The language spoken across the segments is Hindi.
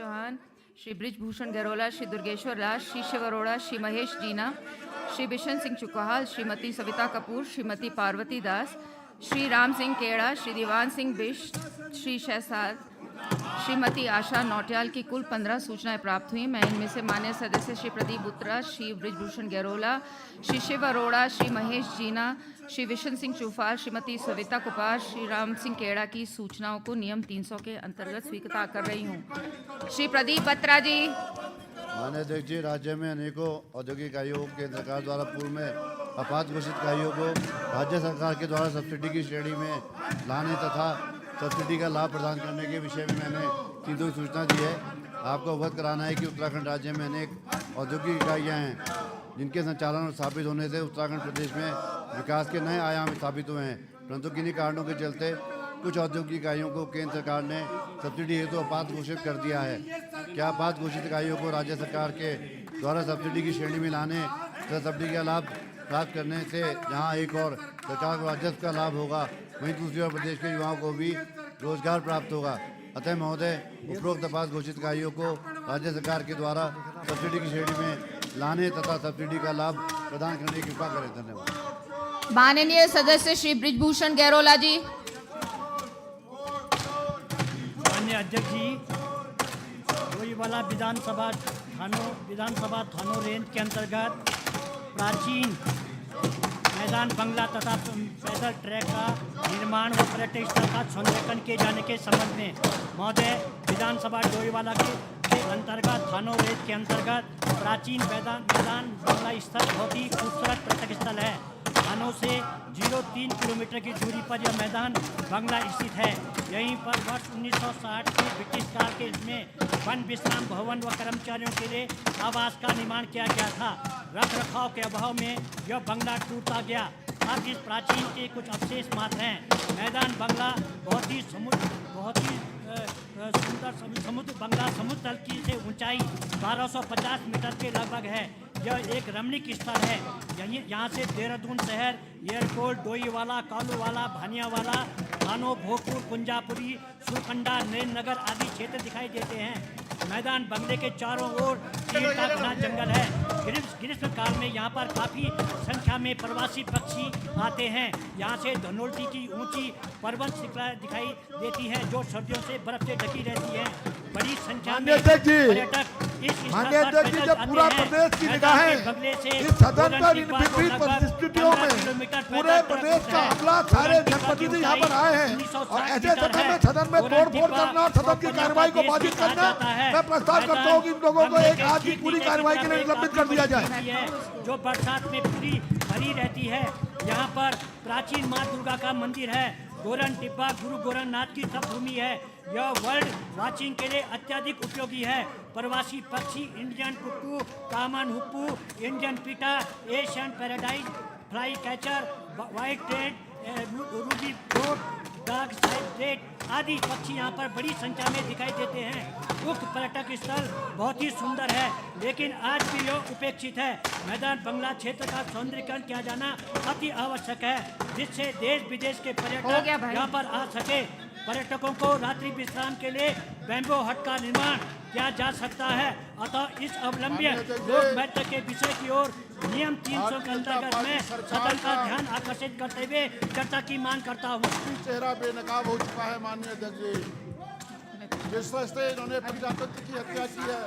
चौहान, श्री ब्रिजभूषण गैरोला, श्री दुर्गेश्वर दास, श्री शिव अरोड़ा, श्री महेश जीना, श्री बिशन सिंह चुकहाल, श्रीमती सविता कपूर, श्रीमती पार्वती दास, श्री राम सिंह केड़ा, श्री दीवान सिंह बिष्ट, श्री शहसाद, श्रीमती आशा नौटियाल की कुल 15 सूचनाएं प्राप्त हुई। मैं इनमें से माननीय सदस्य श्री प्रदीप उत्तरा, श्री ब्रिजभूषण गैरोला, श्री शिव अरोड़ा, श्री महेश जीना, श्री विशन सिंह चुफाल, श्रीमती सविता कुपार, श्री राम सिंह केड़ा की सूचनाओं को नियम 300 के अंतर्गत स्वीकार कर रही हूं। श्री प्रदीप बत्रा जी। माननीय अध्यक्ष जी, राज्य में अनेकों औद्योगिक इकाइयों को केंद्र सरकार द्वारा पूर्व में आपात घोषित इकाइयों को राज्य सरकार के द्वारा सब्सिडी की श्रेणी में लाने तथा सब्सिडी का लाभ प्रदान करने के विषय में मैंने 3 सूचना दी है। आपको अवगत कराना है कि उत्तराखंड राज्य में अनेक औद्योगिक इकाइयाँ हैं जिनके संचालन और स्थापित होने से उत्तराखंड प्रदेश में विकास के नए आयाम स्थापित हुए हैं, परंतु किन्हीं कारणों के चलते कुछ औद्योगिक इकाइयों को केंद्र सरकार ने सब्सिडी हेतु आपात घोषित कर दिया है। क्या आपात घोषित इकाइयों को राज्य सरकार के द्वारा सब्सिडी की श्रेणी में लाने तथा सब्सिडी का लाभ प्राप्त करने से जहां एक और सरकार को राजस्व का लाभ होगा, वहीं दूसरी ओर प्रदेश के युवाओं को भी रोजगार प्राप्त होगा। अतः महोदय, उपरोक्त आपात घोषित इकाइयों को राज्य सरकार के द्वारा सब्सिडी की श्रेणी में लाने तथा सब्सिडी का लाभ प्रदान करने की कृपा करें। धन्यवाद। माननीय सदस्य श्री ब्रिजभूषण गैरोला जी। माननीय अध्यक्ष जी, डोईवाला विधानसभा थानों रेंज के अंतर्गत प्राचीन मैदान बंगला तथा पैदल ट्रैक का निर्माण व पर्यटक स्थल का सौंदर्यीकरण किए जाने के संबंध में महोदय, विधानसभा डोईवाला के अंतर्गत थानों रेंज के अंतर्गत प्राचीन मैदान बंगला स्थल बहुत ही खूबसूरत पर्यटक स्थल है। थानों से 0.3 किलोमीटर की दूरी पर यह मैदान बंगला स्थित है। यहीं पर वर्ष 1960 के ब्रिटिश काल के इसमें वन विश्राम भवन व कर्मचारियों के लिए आवास का निर्माण किया गया था। रख रखाव के अभाव में यह बंगला टूटता गया। अब इस प्राचीन के कुछ अवशेष मात्र हैं। मैदान बंगला बहुत ही सुंदर बंगला समुद्र तल की से ऊंचाई 1250 मीटर के लगभग है। यह एक रमणीक स्थल है। यहाँ से देहरादून शहर, एयरपोर्ट, डोईवाला, कालूवाला, भानियावाला, थानो, भोजपुर, कुंजापुरी, सुरकंडा, नरेंद्रनगर आदि क्षेत्र दिखाई देते हैं। मैदान बंगले के चारों ओर चीड़ का घना जंगल है। ग्रीष्म काल में यहाँ पर काफ़ी संख्या में प्रवासी पक्षी आते हैं। यहाँ से धनोल्टी की ऊंची पर्वत श्रृंखला दिखाई देती है जो सर्दियों से बर्फ से ढकी रहती है। बड़ी संख्या में पर्यटक इस जब पूरा प्रदेश की निगाहें इस सदन पर इन विपरीत परिस्थितियों में पूरे प्रदेश का अगला सारे जनप्रतिनिधि यहाँ पर आए हैं और ऐसे समय में सदन में तोड़फोड़ करना और सदन की कार्रवाई को बाधित करना, मैं प्रस्ताव करता हूँ कि इन लोगों को एक आज की पूरी कार्रवाई के लिए निलंबित कर दिया जाए। जो बरसात में पूरी भरी रहती है। यहाँ पर प्राचीन माँ दुर्गा का मंदिर है। गोरन टिब्बा गुरु गोरखनाथ की तपभूमि है। यह वर्ल्ड वाचिंग के लिए अत्यधिक उपयोगी है। प्रवासी पक्षी इंडियन कुक्कू, कॉमन हुप्पू, इंडियन पीटा, Asian paradise, fly catcher, white Ted, Ruby float, dark side red आदि पक्षी यहाँ पर बड़ी संख्या में दिखाई देते हैं। उक्त पर्यटक स्थल बहुत ही सुंदर है, लेकिन आज भी यह उपेक्षित है। मैदान बंगला क्षेत्र का सौंदर्यीकरण किया जाना अति आवश्यक है, जिससे देश विदेश के पर्यटक यहाँ पर आ सके। पर्यटकों को रात्रि विश्राम के लिए बैम्बो हट का निर्माण किया जा सकता है। अतः इस अवलंबी लोक महत्व के विषय की ओर नियम 300 के अंतर्गत में सदन का ध्यान आकर्षित करते हुए चर्चा की मांग करता हूँ। चेहरा बेनकाब हो चुका है। माननीय अध्यक्ष जी, जिस तरह से इन्होंने प्रजातंत्र की हत्या की है।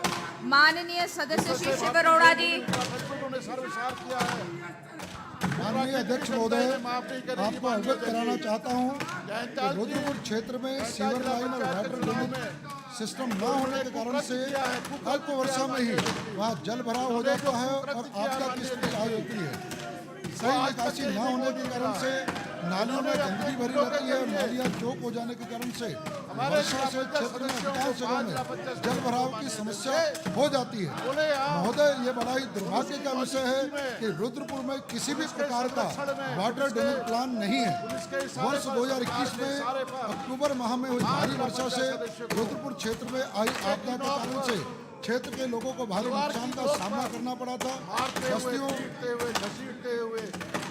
माननीय सदस्य श्री शिव अरोड़ा जी। उन्होंने सर्वसार किया है। माननीय अध्यक्ष महोदय, आपको अवगत कराना चाहता हूं कि रुद्रपुर क्षेत्र में सीवर लाइन और वाटर ड्रेनेज सिस्टम न होने के कारण से अल्प वर्षा में ही वहाँ जल भराव हो जाता है और आपदा की स्थिति आ जाती है। सही निकासी न होने के कारण से नालियों में गंदगी भरी रहती है और नालियाँ चौक हो जाने के कारण से वर्षा से क्षेत्र में अधिकांश जगहों में जल भराव की समस्या हो जाती है। महोदय, ये बड़ा ही दुर्भाग्य का विषय है कि रुद्रपुर में किसी भी प्रकार का वाटर ड्रेनेज प्लान नहीं है। वर्ष 2021 में अक्टूबर माह में हुई भारी वर्षा से रुद्रपुर क्षेत्र में आई आपदा के कारण से क्षेत्र के लोगों को भारी नुकसान का सामना करना पड़ा था। घसीटते हुए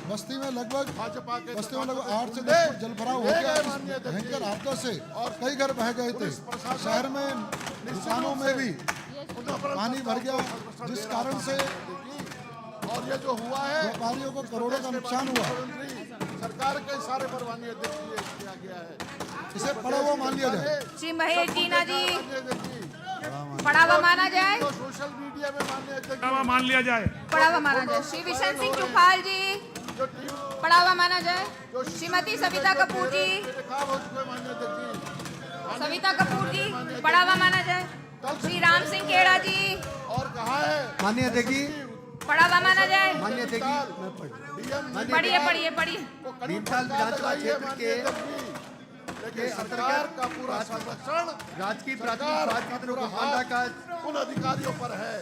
बस्ती में लगभग भाजपा के 8 से 10 फुट जलभराव हो गया। इस भयंकर आपदा से कई घर बह गए थे। शहर में दुकानों में भी पानी भर गया, जिस कारण से और ये जो हुआ है व्यापारियों को करोड़ों का नुकसान हुआ। सरकार के इशारे पर माननीय अध्यक्ष जी ये किया गया है। इसे पड़ा हुआ मान लिया जाए। श्री महेश जीना जी, माननीय अध्यक्ष जी, पड़ा हुआ माना जाए, तो सोशल मीडिया में माननीय अध्यक्ष जी, मान लिया जाए। पड़ा हुआ माना जाए। श्री बिशन सिंह चुखाल जी, जो टीम पड़ा हुआ माना जाए। श्रीमती सविता कपूर जी, इंतखाब हो चुके हैं माननीय अध्यक्ष जी, सविता कपूर जी, पड़ा हुआ माना जाए। श्री राम सिंह केड़ा जी, और कहा है माननीय अध्यक्ष जी, पड़ा हुआ माना जाए। माननीय अध्यक्ष डीएम पढ़िए पढ़िए पढ़िए। को भीमताल विधानसभा क्षेत्र के सरकार का पूरा संरक्षण राजकीय सरकार प्राथमिक स्वास्थ्य केंद्रों को बांधा का उन अधिकारियों पर है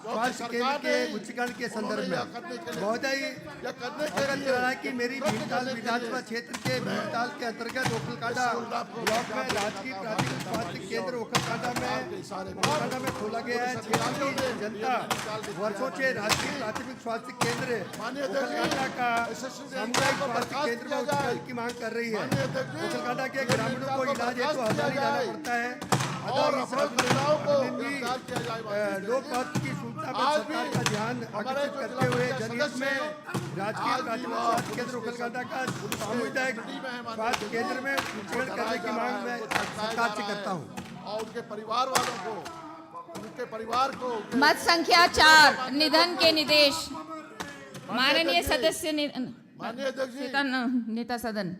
जो कि स्वास्थ्य केंद्र सरकार के ने उच्चीकरण के संदर्भ उन्होंने यह में करने के लिए बहुत ही यह करने के अवगत लिए कराया कि मेरी भीमताल विधानसभा क्षेत्र के भीमताल के अंतर्गत ओखलकांडा ब्लॉक में राजकीय प्राथमिक स्वास्थ्य केंद्र ओखलकांडा में खोला गया है। क्षेत्र की जनता वर्षों से राजकीय प्राथमिक स्वास्थ्य केंद्र ओखलकांडा का सामुदायिक स्वास्थ्य केंद्र में उच्चीकरण की मांग कर रही है। ओखलकांडा के ग्रामीणों को इलाज हेतु हजारी जाना पड़ता है और अपराधियों को गिरफ्तार किया जाए। लोकतंत्र की सूचना पर सरकार का ध्यान आकर्षित करते हुए जनहित में राजकीय प्राथमिक स्वास्थ्य केंद्र ओखलकांडा का सामुदायिक स्वास्थ्य केंद्र में उच्चीकरण करने की मांग मैं सरकार से करता हूँ और उनके परिवार वालों को, उनके परिवार को मत संख्या 4, निधन के निर्देश। माननीय सदस्य माननीय अध्यक्ष जी, नेता सदन।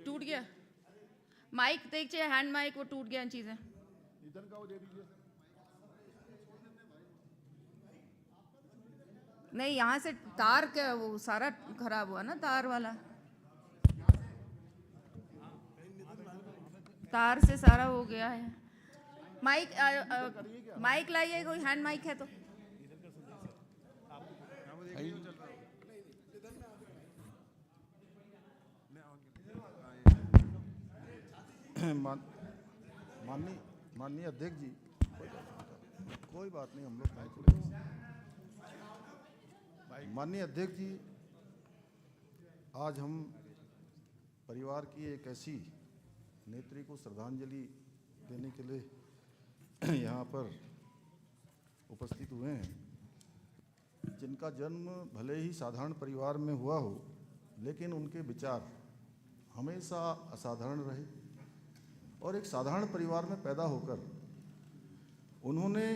टूट गया माइक, देखिए हैंड माइक वो टूट गया। चीजें नहीं, यहाँ से तार क्या वो सारा खराब हुआ ना, तार वाला तार से सारा हो गया है। माइक माइक लाइए, कोई हैंड माइक है तो। माननीय अध्यक्ष जी, कोई बात नहीं, हम लोग माननीय अध्यक्ष जी, आज हम परिवार की एक ऐसी नेत्री को श्रद्धांजलि देने के लिए यहाँ पर उपस्थित हुए हैं जिनका जन्म भले ही साधारण परिवार में हुआ हो, लेकिन उनके विचार हमेशा असाधारण रहे और एक साधारण परिवार में पैदा होकर उन्होंने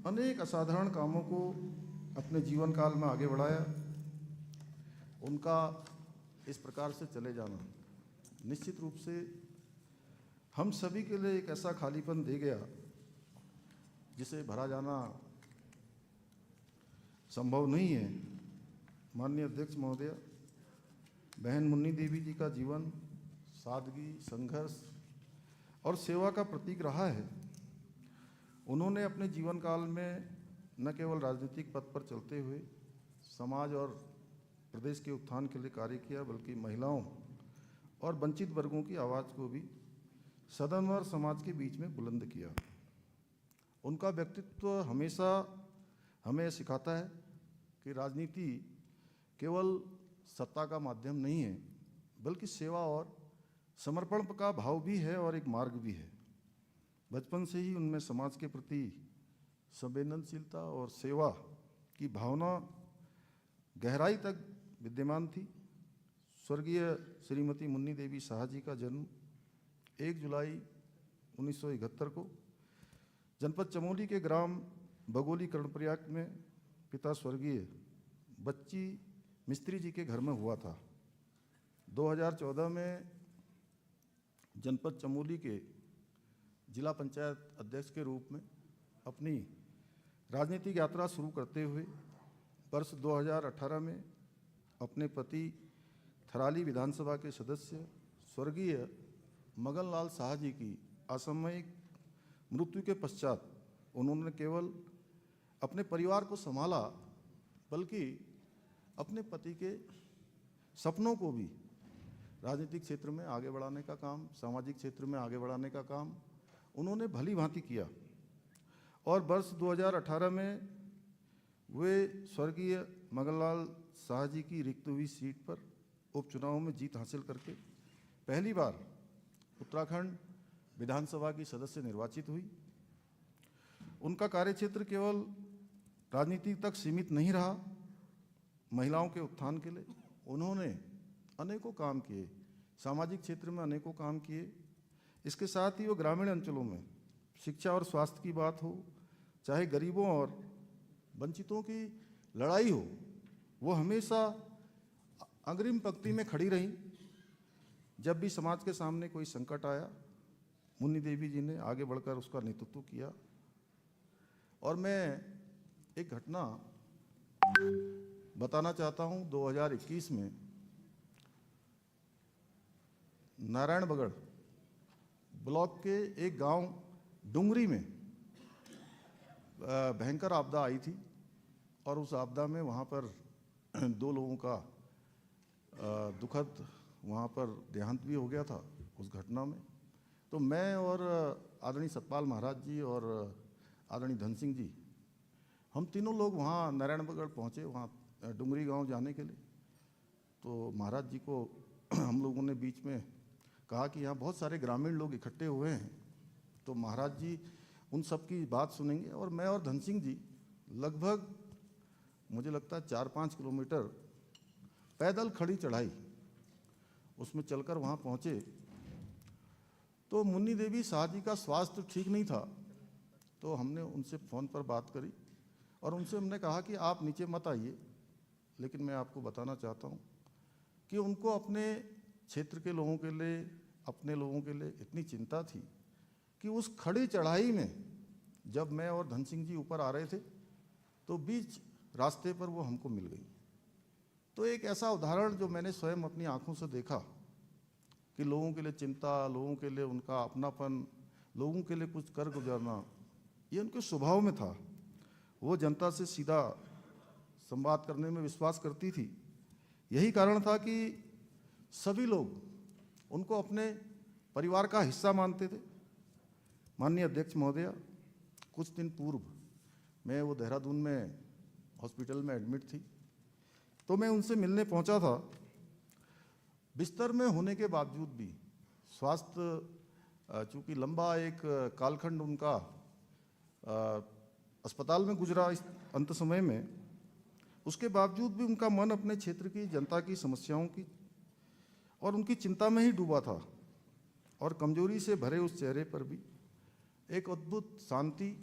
अनेक असाधारण कामों को अपने जीवन काल में आगे बढ़ाया। उनका इस प्रकार से चले जाना निश्चित रूप से हम सभी के लिए एक ऐसा खालीपन दे गया जिसे भरा जाना संभव नहीं है। माननीय अध्यक्ष महोदय, बहन मुन्नी देवी जी का जीवन सादगी, संघर्ष और सेवा का प्रतीक रहा है। उन्होंने अपने जीवन काल में न केवल राजनीतिक पद पर चलते हुए समाज और प्रदेश के उत्थान के लिए कार्य किया, बल्कि महिलाओं और वंचित वर्गों की आवाज़ को भी सदन और समाज के बीच में बुलंद किया। उनका व्यक्तित्व हमेशा हमें सिखाता है कि राजनीति केवल सत्ता का माध्यम नहीं है, बल्कि सेवा और समर्पण का भाव भी है और एक मार्ग भी है। बचपन से ही उनमें समाज के प्रति संवेदनशीलता और सेवा की भावना गहराई तक विद्यमान थी। स्वर्गीय श्रीमती मुन्नी देवी शाह जी का जन्म 1 जुलाई 1971 को जनपद चमोली के ग्राम बगोली कर्णप्रयाग में पिता स्वर्गीय बच्ची मिस्त्री जी के घर में हुआ था। 2014 में जनपद चमोली के जिला पंचायत अध्यक्ष के रूप में अपनी राजनीतिक यात्रा शुरू करते हुए वर्ष 2018 में अपने पति थराली विधानसभा के सदस्य स्वर्गीय मगन लाल शाह जी की असामयिक मृत्यु के पश्चात उन्होंने केवल अपने परिवार को संभाला, बल्कि अपने पति के सपनों को भी राजनीतिक क्षेत्र में आगे बढ़ाने का काम, सामाजिक क्षेत्र में आगे बढ़ाने का काम उन्होंने भली भांति किया। और वर्ष 2018 में वे स्वर्गीय मगनलाल शाह जी की रिक्त हुई सीट पर उपचुनाव में जीत हासिल करके पहली बार उत्तराखंड विधानसभा की सदस्य निर्वाचित हुई। उनका कार्यक्षेत्र केवल राजनीति तक सीमित नहीं रहा, महिलाओं के उत्थान के लिए उन्होंने अनेकों काम किए, सामाजिक क्षेत्र में अनेकों काम किए। इसके साथ ही वो ग्रामीण अंचलों में शिक्षा और स्वास्थ्य की बात हो, चाहे गरीबों और वंचितों की लड़ाई हो, वो हमेशा अग्रिम पंक्ति में खड़ी रहीं। जब भी समाज के सामने कोई संकट आया, मुन्नी देवी जी ने आगे बढ़कर उसका नेतृत्व किया। और मैं एक घटना बताना चाहता हूं। 2021 में नारायणबगड़ ब्लॉक के एक गांव डुंगरी में भयंकर आपदा आई थी और उस आपदा में वहां पर 2 लोगों का दुखद वहाँ पर देहांत भी हो गया था उस घटना में। तो मैं और आदरणीय सतपाल महाराज जी और आदरणीय धन सिंह जी, हम तीनों लोग वहाँ नारायणबगढ़ पहुँचे, वहाँ डुंगरी गांव जाने के लिए। तो महाराज जी को हम लोगों ने बीच में कहा कि यहाँ बहुत सारे ग्रामीण लोग इकट्ठे हुए हैं, तो महाराज जी उन सब की बात सुनेंगे। और मैं और धन सिंह जी लगभग मुझे लगता है 4-5 किलोमीटर पैदल खड़ी चढ़ाई उसमें चलकर वहाँ पहुँचे। तो मुन्नी देवी शाह जी का स्वास्थ्य ठीक नहीं था, तो हमने उनसे फ़ोन पर बात करी और उनसे हमने कहा कि आप नीचे मत आइए, लेकिन मैं आपको बताना चाहता हूँ कि उनको अपने क्षेत्र के लोगों के लिए, अपने लोगों के लिए इतनी चिंता थी कि उस खड़ी चढ़ाई में जब मैं और धन सिंह जी ऊपर आ रहे थे तो बीच रास्ते पर वो हमको मिल गई। तो एक ऐसा उदाहरण जो मैंने स्वयं अपनी आंखों से देखा कि लोगों के लिए चिंता, लोगों के लिए उनका अपनापन, लोगों के लिए कुछ कर गुजरना, ये उनके स्वभाव में था। वो जनता से सीधा संवाद करने में विश्वास करती थी। यही कारण था कि सभी लोग उनको अपने परिवार का हिस्सा मानते थे। माननीय अध्यक्ष महोदया, कुछ दिन पूर्व मैं वो देहरादून में हॉस्पिटल में एडमिट थी, तो मैं उनसे मिलने पहुंचा था। बिस्तर में होने के बावजूद भी स्वास्थ्य चूँकि लंबा एक कालखंड उनका अस्पताल में गुजरा इस अंत समय में, उसके बावजूद भी उनका मन अपने क्षेत्र की जनता की समस्याओं की और उनकी चिंता में ही डूबा था। और कमजोरी से भरे उस चेहरे पर भी एक अद्भुत शांति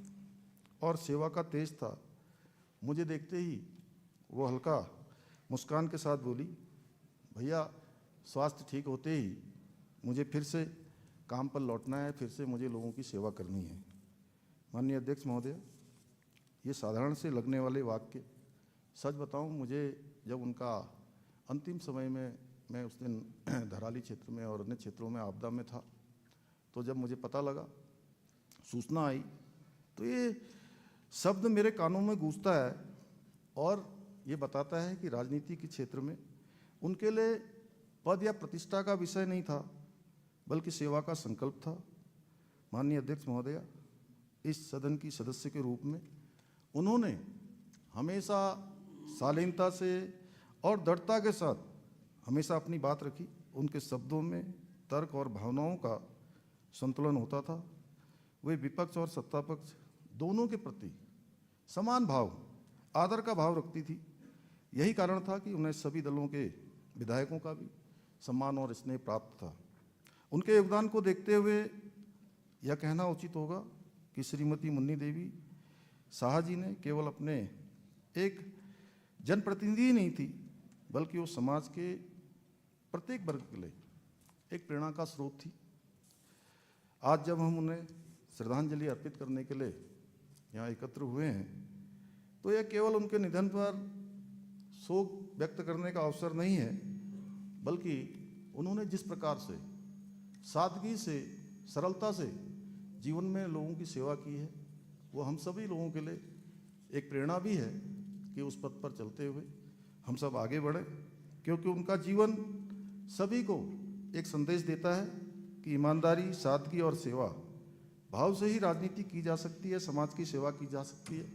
और सेवा का तेज था। मुझे देखते ही वो हल्का मुस्कान के साथ बोली, भैया स्वास्थ्य ठीक होते ही मुझे फिर से काम पर लौटना है, फिर से मुझे लोगों की सेवा करनी है। माननीय अध्यक्ष महोदय, ये साधारण से लगने वाले वाक्य, सच बताऊं, मुझे जब उनका अंतिम समय में, मैं उस दिन धराली क्षेत्र में और अन्य क्षेत्रों में आपदा में था, तो जब मुझे पता लगा, सूचना आई, तो ये शब्द मेरे कानों में गूंजता है और ये बताता है कि राजनीति के क्षेत्र में उनके लिए पद या प्रतिष्ठा का विषय नहीं था, बल्कि सेवा का संकल्प था। माननीय अध्यक्ष महोदया, इस सदन की सदस्य के रूप में उन्होंने हमेशा शालीनता से और दृढ़ता के साथ हमेशा अपनी बात रखी। उनके शब्दों में तर्क और भावनाओं का संतुलन होता था। वे विपक्ष और सत्ता पक्ष दोनों के प्रति समान भाव, आदर का भाव रखती थी। यही कारण था कि उन्हें सभी दलों के विधायकों का भी सम्मान और स्नेह प्राप्त था। उनके योगदान को देखते हुए यह कहना उचित होगा कि श्रीमती मुन्नी देवी शाह जी ने केवल अपने एक जनप्रतिनिधि ही नहीं थी, बल्कि वो समाज के प्रत्येक वर्ग के लिए एक प्रेरणा का स्रोत थी। आज जब हम उन्हें श्रद्धांजलि अर्पित करने के लिए यहाँ एकत्र हुए हैं, तो यह केवल उनके निधन पर शोक व्यक्त करने का अवसर नहीं है, बल्कि उन्होंने जिस प्रकार से सादगी से, सरलता से जीवन में लोगों की सेवा की है, वो हम सभी लोगों के लिए एक प्रेरणा भी है कि उस पथ पर चलते हुए हम सब आगे बढ़ें, क्योंकि उनका जीवन सभी को एक संदेश देता है कि ईमानदारी, सादगी और सेवा भाव से ही राजनीति की जा सकती है, समाज की सेवा की जा सकती है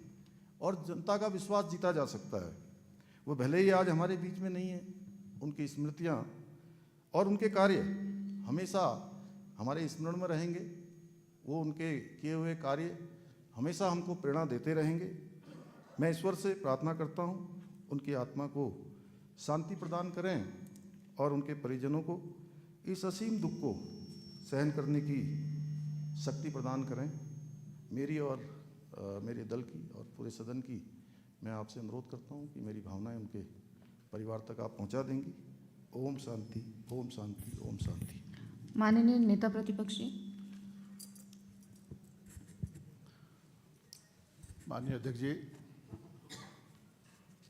और जनता का विश्वास जीता जा सकता है। वो भले ही आज हमारे बीच में नहीं है, उनकी स्मृतियाँ और उनके कार्य हमेशा हमारे स्मरण में रहेंगे। वो उनके किए हुए कार्य हमेशा हमको प्रेरणा देते रहेंगे। मैं ईश्वर से प्रार्थना करता हूँ उनकी आत्मा को शांति प्रदान करें और उनके परिजनों को इस असीम दुख को सहन करने की शक्ति प्रदान करें। मेरी और मेरे दल की और पूरे सदन की मैं आपसे अनुरोध करता हूँ कि मेरी भावनाएं उनके परिवार तक आप पहुँचा देंगी। ओम शांति, ओम शांति, ओम शांति। माननीय नेता प्रतिपक्षी। माननीय अध्यक्ष जी,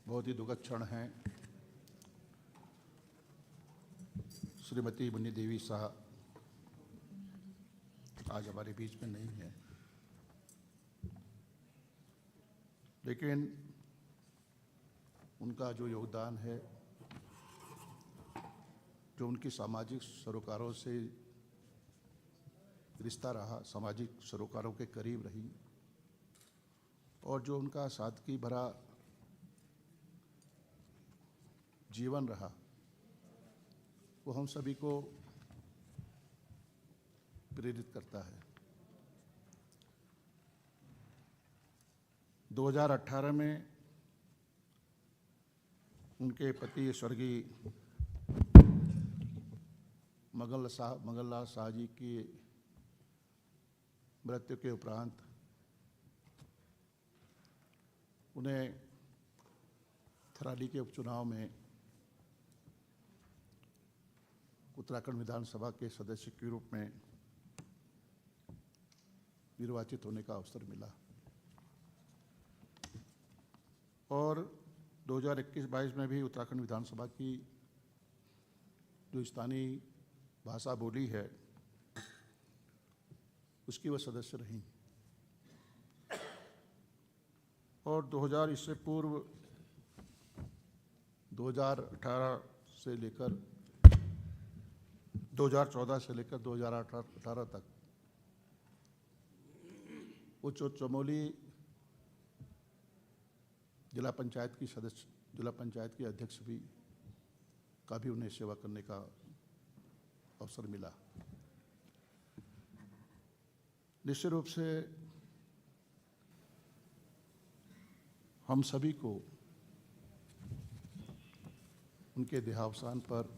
बहुत ही दुखद क्षण है। श्रीमती मुन्नी देवी शाह आज हमारे बीच में नहीं है, लेकिन उनका जो योगदान है, जो उनकी सामाजिक सरोकारों से रिश्ता रहा, सामाजिक सरोकारों के करीब रही और जो उनका सादगी भरा जीवन रहा, वो हम सभी को प्रेरित करता है। 2018 में उनके पति स्वर्गीय मंगललाल शाह जी की मृत्यु के उपरांत उन्हें थराली के उपचुनाव में उत्तराखंड विधानसभा के सदस्य के रूप में निर्वाचित होने का अवसर मिला और 2021-22 में भी उत्तराखंड विधानसभा की जो स्थानीय भाषा बोली है उसकी वह सदस्य रहीं और 2000 इससे पूर्व 2018 से लेकर 2014 से लेकर 2018 तक वो चमोली जिला पंचायत की सदस्य, जिला पंचायत की अध्यक्ष भी का भी उन्हें सेवा करने का अवसर मिला। निश्चित रूप से हम सभी को उनके देहावसान पर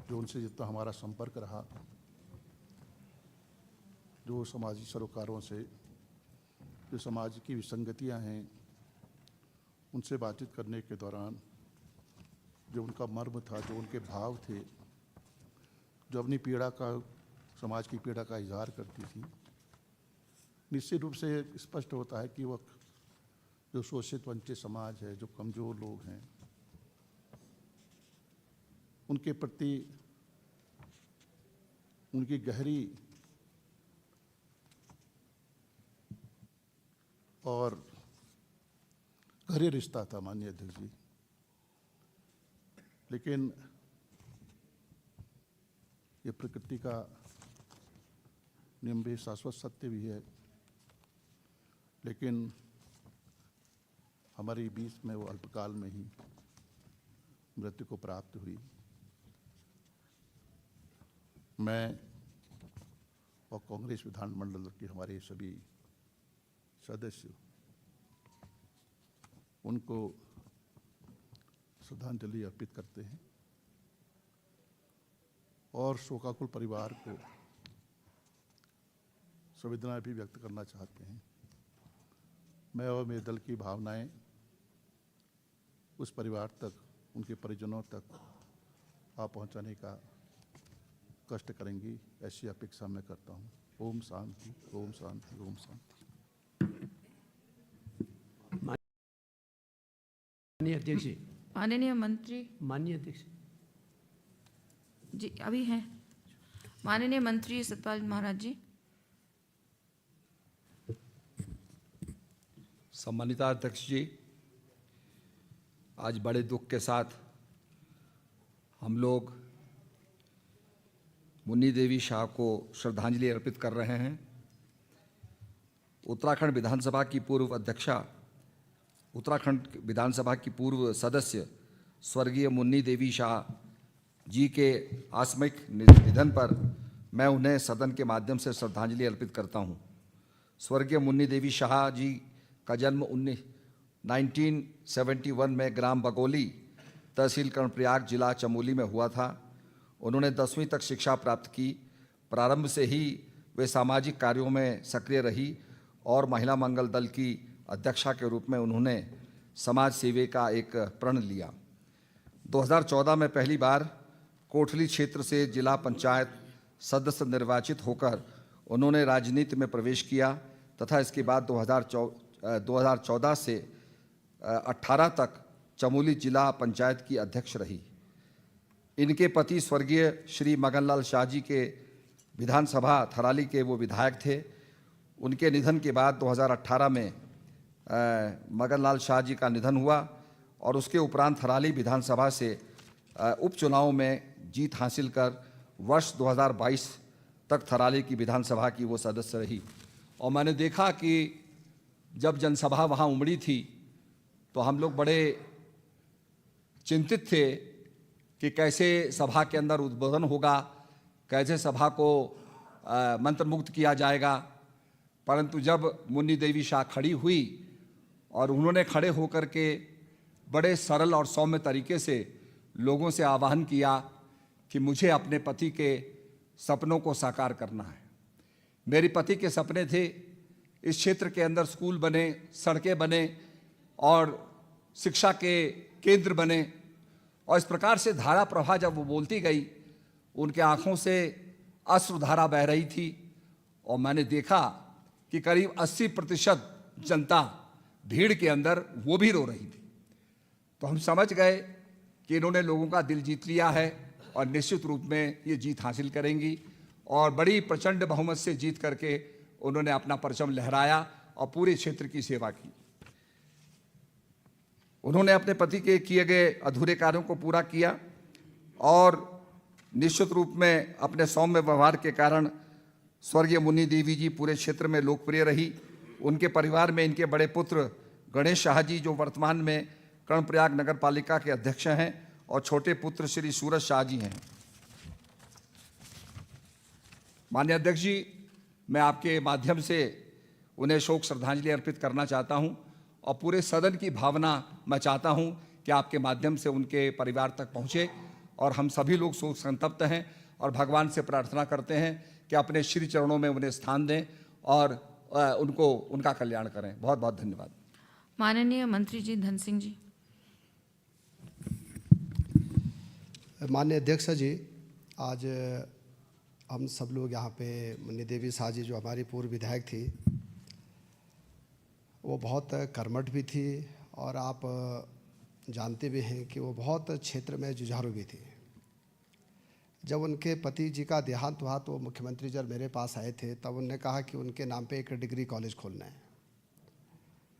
जो उनसे जितना हमारा संपर्क रहा, जो सामाजिक सरोकारों से जो समाज की विसंगतियां हैं उनसे बातचीत करने के दौरान जो उनका मर्म था, जो उनके भाव थे, जो अपनी पीड़ा का, समाज की पीड़ा का इजहार करती थी, निश्चित रूप से स्पष्ट होता है कि वह जो शोषित वंचित समाज है, जो कमज़ोर लोग हैं, उनके प्रति उनकी गहरी और गहरी रिश्ता था माननीय अध्यक्ष जी। लेकिन ये प्रकृति का नियम भी, शाश्वत सत्य भी है, लेकिन हमारी बीच में वो अल्पकाल में ही मृत्यु को प्राप्त हुई। मैं और कांग्रेस विधानमंडल के हमारे सभी सदस्य उनको श्रद्धांजलि अर्पित करते हैं और शोकाकुल परिवार को संवेदना भी व्यक्त करना चाहते हैं। मैं और मेरे दल की भावनाएं उस परिवार तक, उनके परिजनों तक आप पहुंचाने का कष्ट करेंगी, ऐसी अपेक्षा मैं करता हूं। ओम शांति, ओम शांति, ओम शांति। माननीय अध्यक्ष जी। माननीय मंत्री। माननीय अध्यक्ष जी अभी हैं। माननीय मंत्री सतपाल महाराज जी। सम्मानित अध्यक्ष जी, आज बड़े दुख के साथ हम लोग मुन्नी देवी शाह को श्रद्धांजलि अर्पित कर रहे हैं। उत्तराखंड विधानसभा की पूर्व अध्यक्षा, उत्तराखंड विधानसभा की पूर्व सदस्य स्वर्गीय मुन्नी देवी शाह जी के आकस्मिक निधन पर मैं उन्हें सदन के माध्यम से श्रद्धांजलि अर्पित करता हूं। स्वर्गीय मुन्नी देवी शाह जी का जन्म 1971 में ग्राम बगोली, तहसील कर्णप्रयाग, जिला चमोली में हुआ था। उन्होंने 10वीं तक शिक्षा प्राप्त की। प्रारंभ से ही वे सामाजिक कार्यों में सक्रिय रही और महिला मंगल दल की अध्यक्षा के रूप में उन्होंने समाज सेवा का एक प्रण लिया। 2014 में पहली बार कोटली क्षेत्र से जिला पंचायत सदस्य निर्वाचित होकर उन्होंने राजनीति में प्रवेश किया तथा इसके बाद 2014 से 18 तक चमोली जिला पंचायत की अध्यक्ष रही। इनके पति स्वर्गीय श्री मगनलाल शाह जी के विधानसभा थराली के वो विधायक थे। उनके निधन के बाद 2018 में मगनलाल शाह जी का निधन हुआ और उसके उपरांत थराली विधानसभा से उपचुनाव में जीत हासिल कर वर्ष 2022 तक थराली की विधानसभा की वो सदस्य रही। और मैंने देखा कि जब जनसभा वहाँ उमड़ी थी तो हम लोग बड़े चिंतित थे कि कैसे सभा के अंदर उद्बोधन होगा, कैसे सभा को मंत्रमुग्ध किया जाएगा। परंतु जब मुन्नी देवी शाह खड़ी हुई और उन्होंने खड़े होकर के बड़े सरल और सौम्य तरीके से लोगों से आह्वान किया कि मुझे अपने पति के सपनों को साकार करना है। मेरे पति के सपने थे इस क्षेत्र के अंदर स्कूल बने, सड़कें बने और शिक्षा के केंद्र बने। और इस प्रकार से धारा प्रवाह जब वो बोलती गई, उनके आँखों से अश्रुधारा बह रही थी और मैंने देखा कि करीब 80% जनता भीड़ के अंदर वो भी रो रही थी। तो हम समझ गए कि इन्होंने लोगों का दिल जीत लिया है और निश्चित रूप में ये जीत हासिल करेंगी। और बड़ी प्रचंड बहुमत से जीत करके उन्होंने अपना परचम लहराया और पूरे क्षेत्र की सेवा की। उन्होंने अपने पति के किए गए अधूरे कार्यों को पूरा किया और निश्चित रूप में अपने सौम्य व्यवहार के कारण स्वर्गीय मुन्नी देवी जी पूरे क्षेत्र में लोकप्रिय रही। उनके परिवार में इनके बड़े पुत्र गणेश शाह जी, जो वर्तमान में कर्णप्रयाग नगर पालिका के अध्यक्ष हैं, और छोटे पुत्र श्री सूरज शाह जी हैं। माननीय अध्यक्ष जी, मैं आपके माध्यम से उन्हें शोक श्रद्धांजलि अर्पित करना चाहता हूं और पूरे सदन की भावना मैं चाहता हूं कि आपके माध्यम से उनके परिवार तक पहुंचे। और हम सभी लोग शोक संतप्त हैं और भगवान से प्रार्थना करते हैं कि अपने श्री चरणों में उन्हें स्थान दें और उनका कल्याण करें। बहुत बहुत धन्यवाद। माननीय मंत्री जी धन सिंह जी। माननीय अध्यक्ष जी, आज हम सब लोग यहाँ पे मुन्नी देवी शाह जी, जो हमारी पूर्व विधायक थी, वो बहुत कर्मठ भी थी और आप जानते भी हैं कि वो बहुत क्षेत्र में जुझारू भी थी। जब उनके पति जी का देहांत हुआ तो मुख्यमंत्री जब मेरे पास आए थे तब उन्होंने कहा कि उनके नाम पे एक डिग्री कॉलेज खोलना है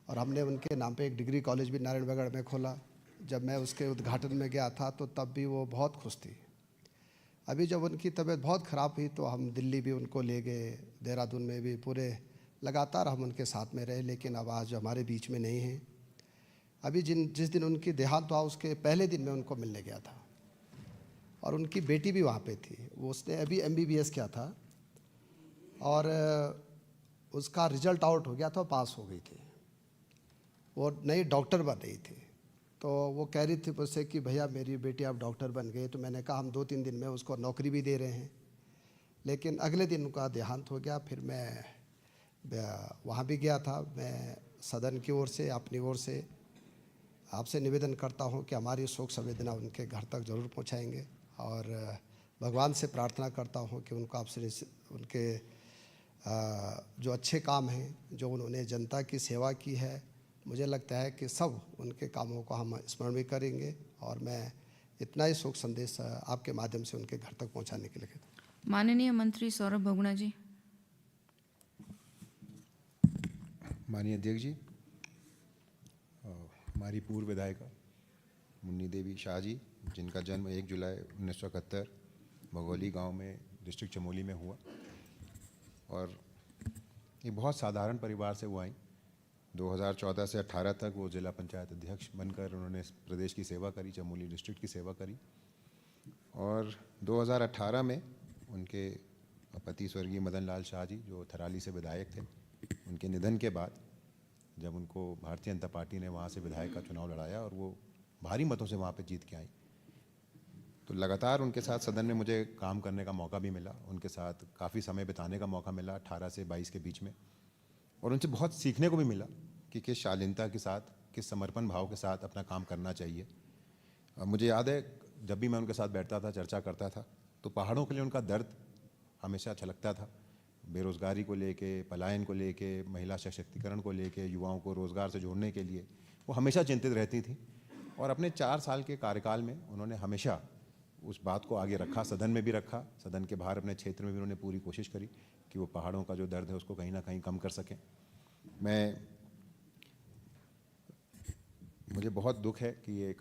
और हमने उनके नाम पे एक डिग्री कॉलेज भी नारायणगढ़ में खोला। जब मैं उसके उद्घाटन में गया था तो तब भी वो बहुत खुश थी। अभी जब उनकी तबीयत बहुत ख़राब हुई तो हम दिल्ली भी उनको ले गए, देहरादून में भी, पूरे लगातार हम उनके साथ में रहे, लेकिन अब आज हमारे बीच में नहीं हैं। अभी जिस दिन उनकी देहांत हुआ उसके पहले दिन मैं उनको मिलने गया था और उनकी बेटी भी वहाँ पे थी। वो उसने अभी MBBS किया था और उसका रिजल्ट आउट हो गया था, पास हो गई थी, वो नई डॉक्टर बन रही थी। तो वो कह रही थी मुझसे कि भैया मेरी बेटी अब डॉक्टर बन गई। तो मैंने कहा हम 2-3 दिन में उसको नौकरी भी दे रहे हैं। लेकिन अगले दिन उनका देहांत हो गया। फिर मैं वहाँ भी गया था। मैं सदन की ओर से, अपनी ओर से आपसे निवेदन करता हूँ कि हमारी शोक संवेदना उनके घर तक ज़रूर पहुँचाएंगे और भगवान से प्रार्थना करता हूँ कि उनको आपसे उनके जो अच्छे काम हैं, जो उन्होंने जनता की सेवा की है, मुझे लगता है कि सब उनके कामों को हम स्मरण भी करेंगे। और मैं इतना ही शोक संदेश आपके माध्यम से उनके घर तक पहुंचाने के लिए। माननीय मंत्री सौरभ बहुगुणा जी। माननीय अध्यक्ष जी, हमारी पूर्व विधायिका मुन्नी देवी शाह जी, जिनका जन्म 1 जुलाई 1971 भगोली गांव में डिस्ट्रिक्ट चमोली में हुआ। और ये बहुत साधारण परिवार से वो आई। 2014 से 18 तक वो जिला पंचायत अध्यक्ष बनकर उन्होंने प्रदेश की सेवा करी, चमोली डिस्ट्रिक्ट की सेवा करी। और 2018 में उनके पति स्वर्गीय मदन लाल शाह जी, जो थराली से विधायक थे, उनके निधन के बाद जब उनको भारतीय जनता पार्टी ने वहाँ से विधायक का चुनाव लड़ाया और वो भारी मतों से वहाँ पे जीत के आई, तो लगातार उनके साथ सदन में मुझे काम करने का मौका भी मिला, उनके साथ काफ़ी समय बिताने का मौका मिला 18 से 22 के बीच में। और उनसे बहुत सीखने को भी मिला कि किस शालीनता के साथ, किस समर्पण भाव के साथ अपना काम करना चाहिए। मुझे याद है जब भी मैं उनके साथ बैठता था, चर्चा करता था, तो पहाड़ों के लिए उनका दर्द हमेशा छलकता था। बेरोज़गारी को लेके, पलायन को लेके, महिला सशक्तिकरण को लेके, युवाओं को रोज़गार से जोड़ने के लिए वो हमेशा चिंतित रहती थी। और अपने 4 साल के कार्यकाल में उन्होंने हमेशा उस बात को आगे रखा, सदन में भी रखा, सदन के बाहर अपने क्षेत्र में भी उन्होंने पूरी कोशिश करी कि वो पहाड़ों का जो दर्द है उसको कहीं ना कहीं कम कर सकें। मुझे बहुत दुख है कि एक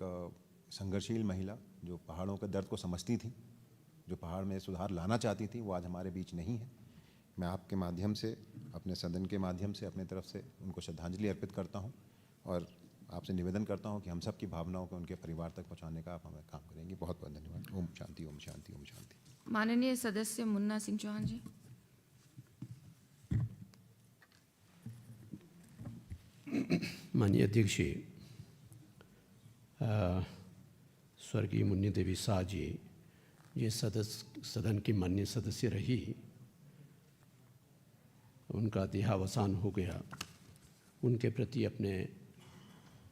संघर्षशील महिला जो पहाड़ों के दर्द को समझती थी, जो पहाड़ में सुधार लाना चाहती थी, वो आज हमारे बीच नहीं है। मैं आपके माध्यम से, अपने सदन के माध्यम से अपने तरफ से उनको श्रद्धांजलि अर्पित करता हूँ और आपसे निवेदन करता हूँ कि हम सब की भावनाओं को उनके परिवार तक पहुँचाने का आप हमें काम करेंगे। बहुत बहुत धन्यवाद। ओम शांति, ओम शांति, ओम शांति। माननीय सदस्य मुन्ना सिंह चौहान जी। माननीय अध्यक्ष जी, स्वर्गीय मुन्नी देवी शाह जी ये सदन की माननीय सदस्य रही, उनका देहावसान हो गया। उनके प्रति अपने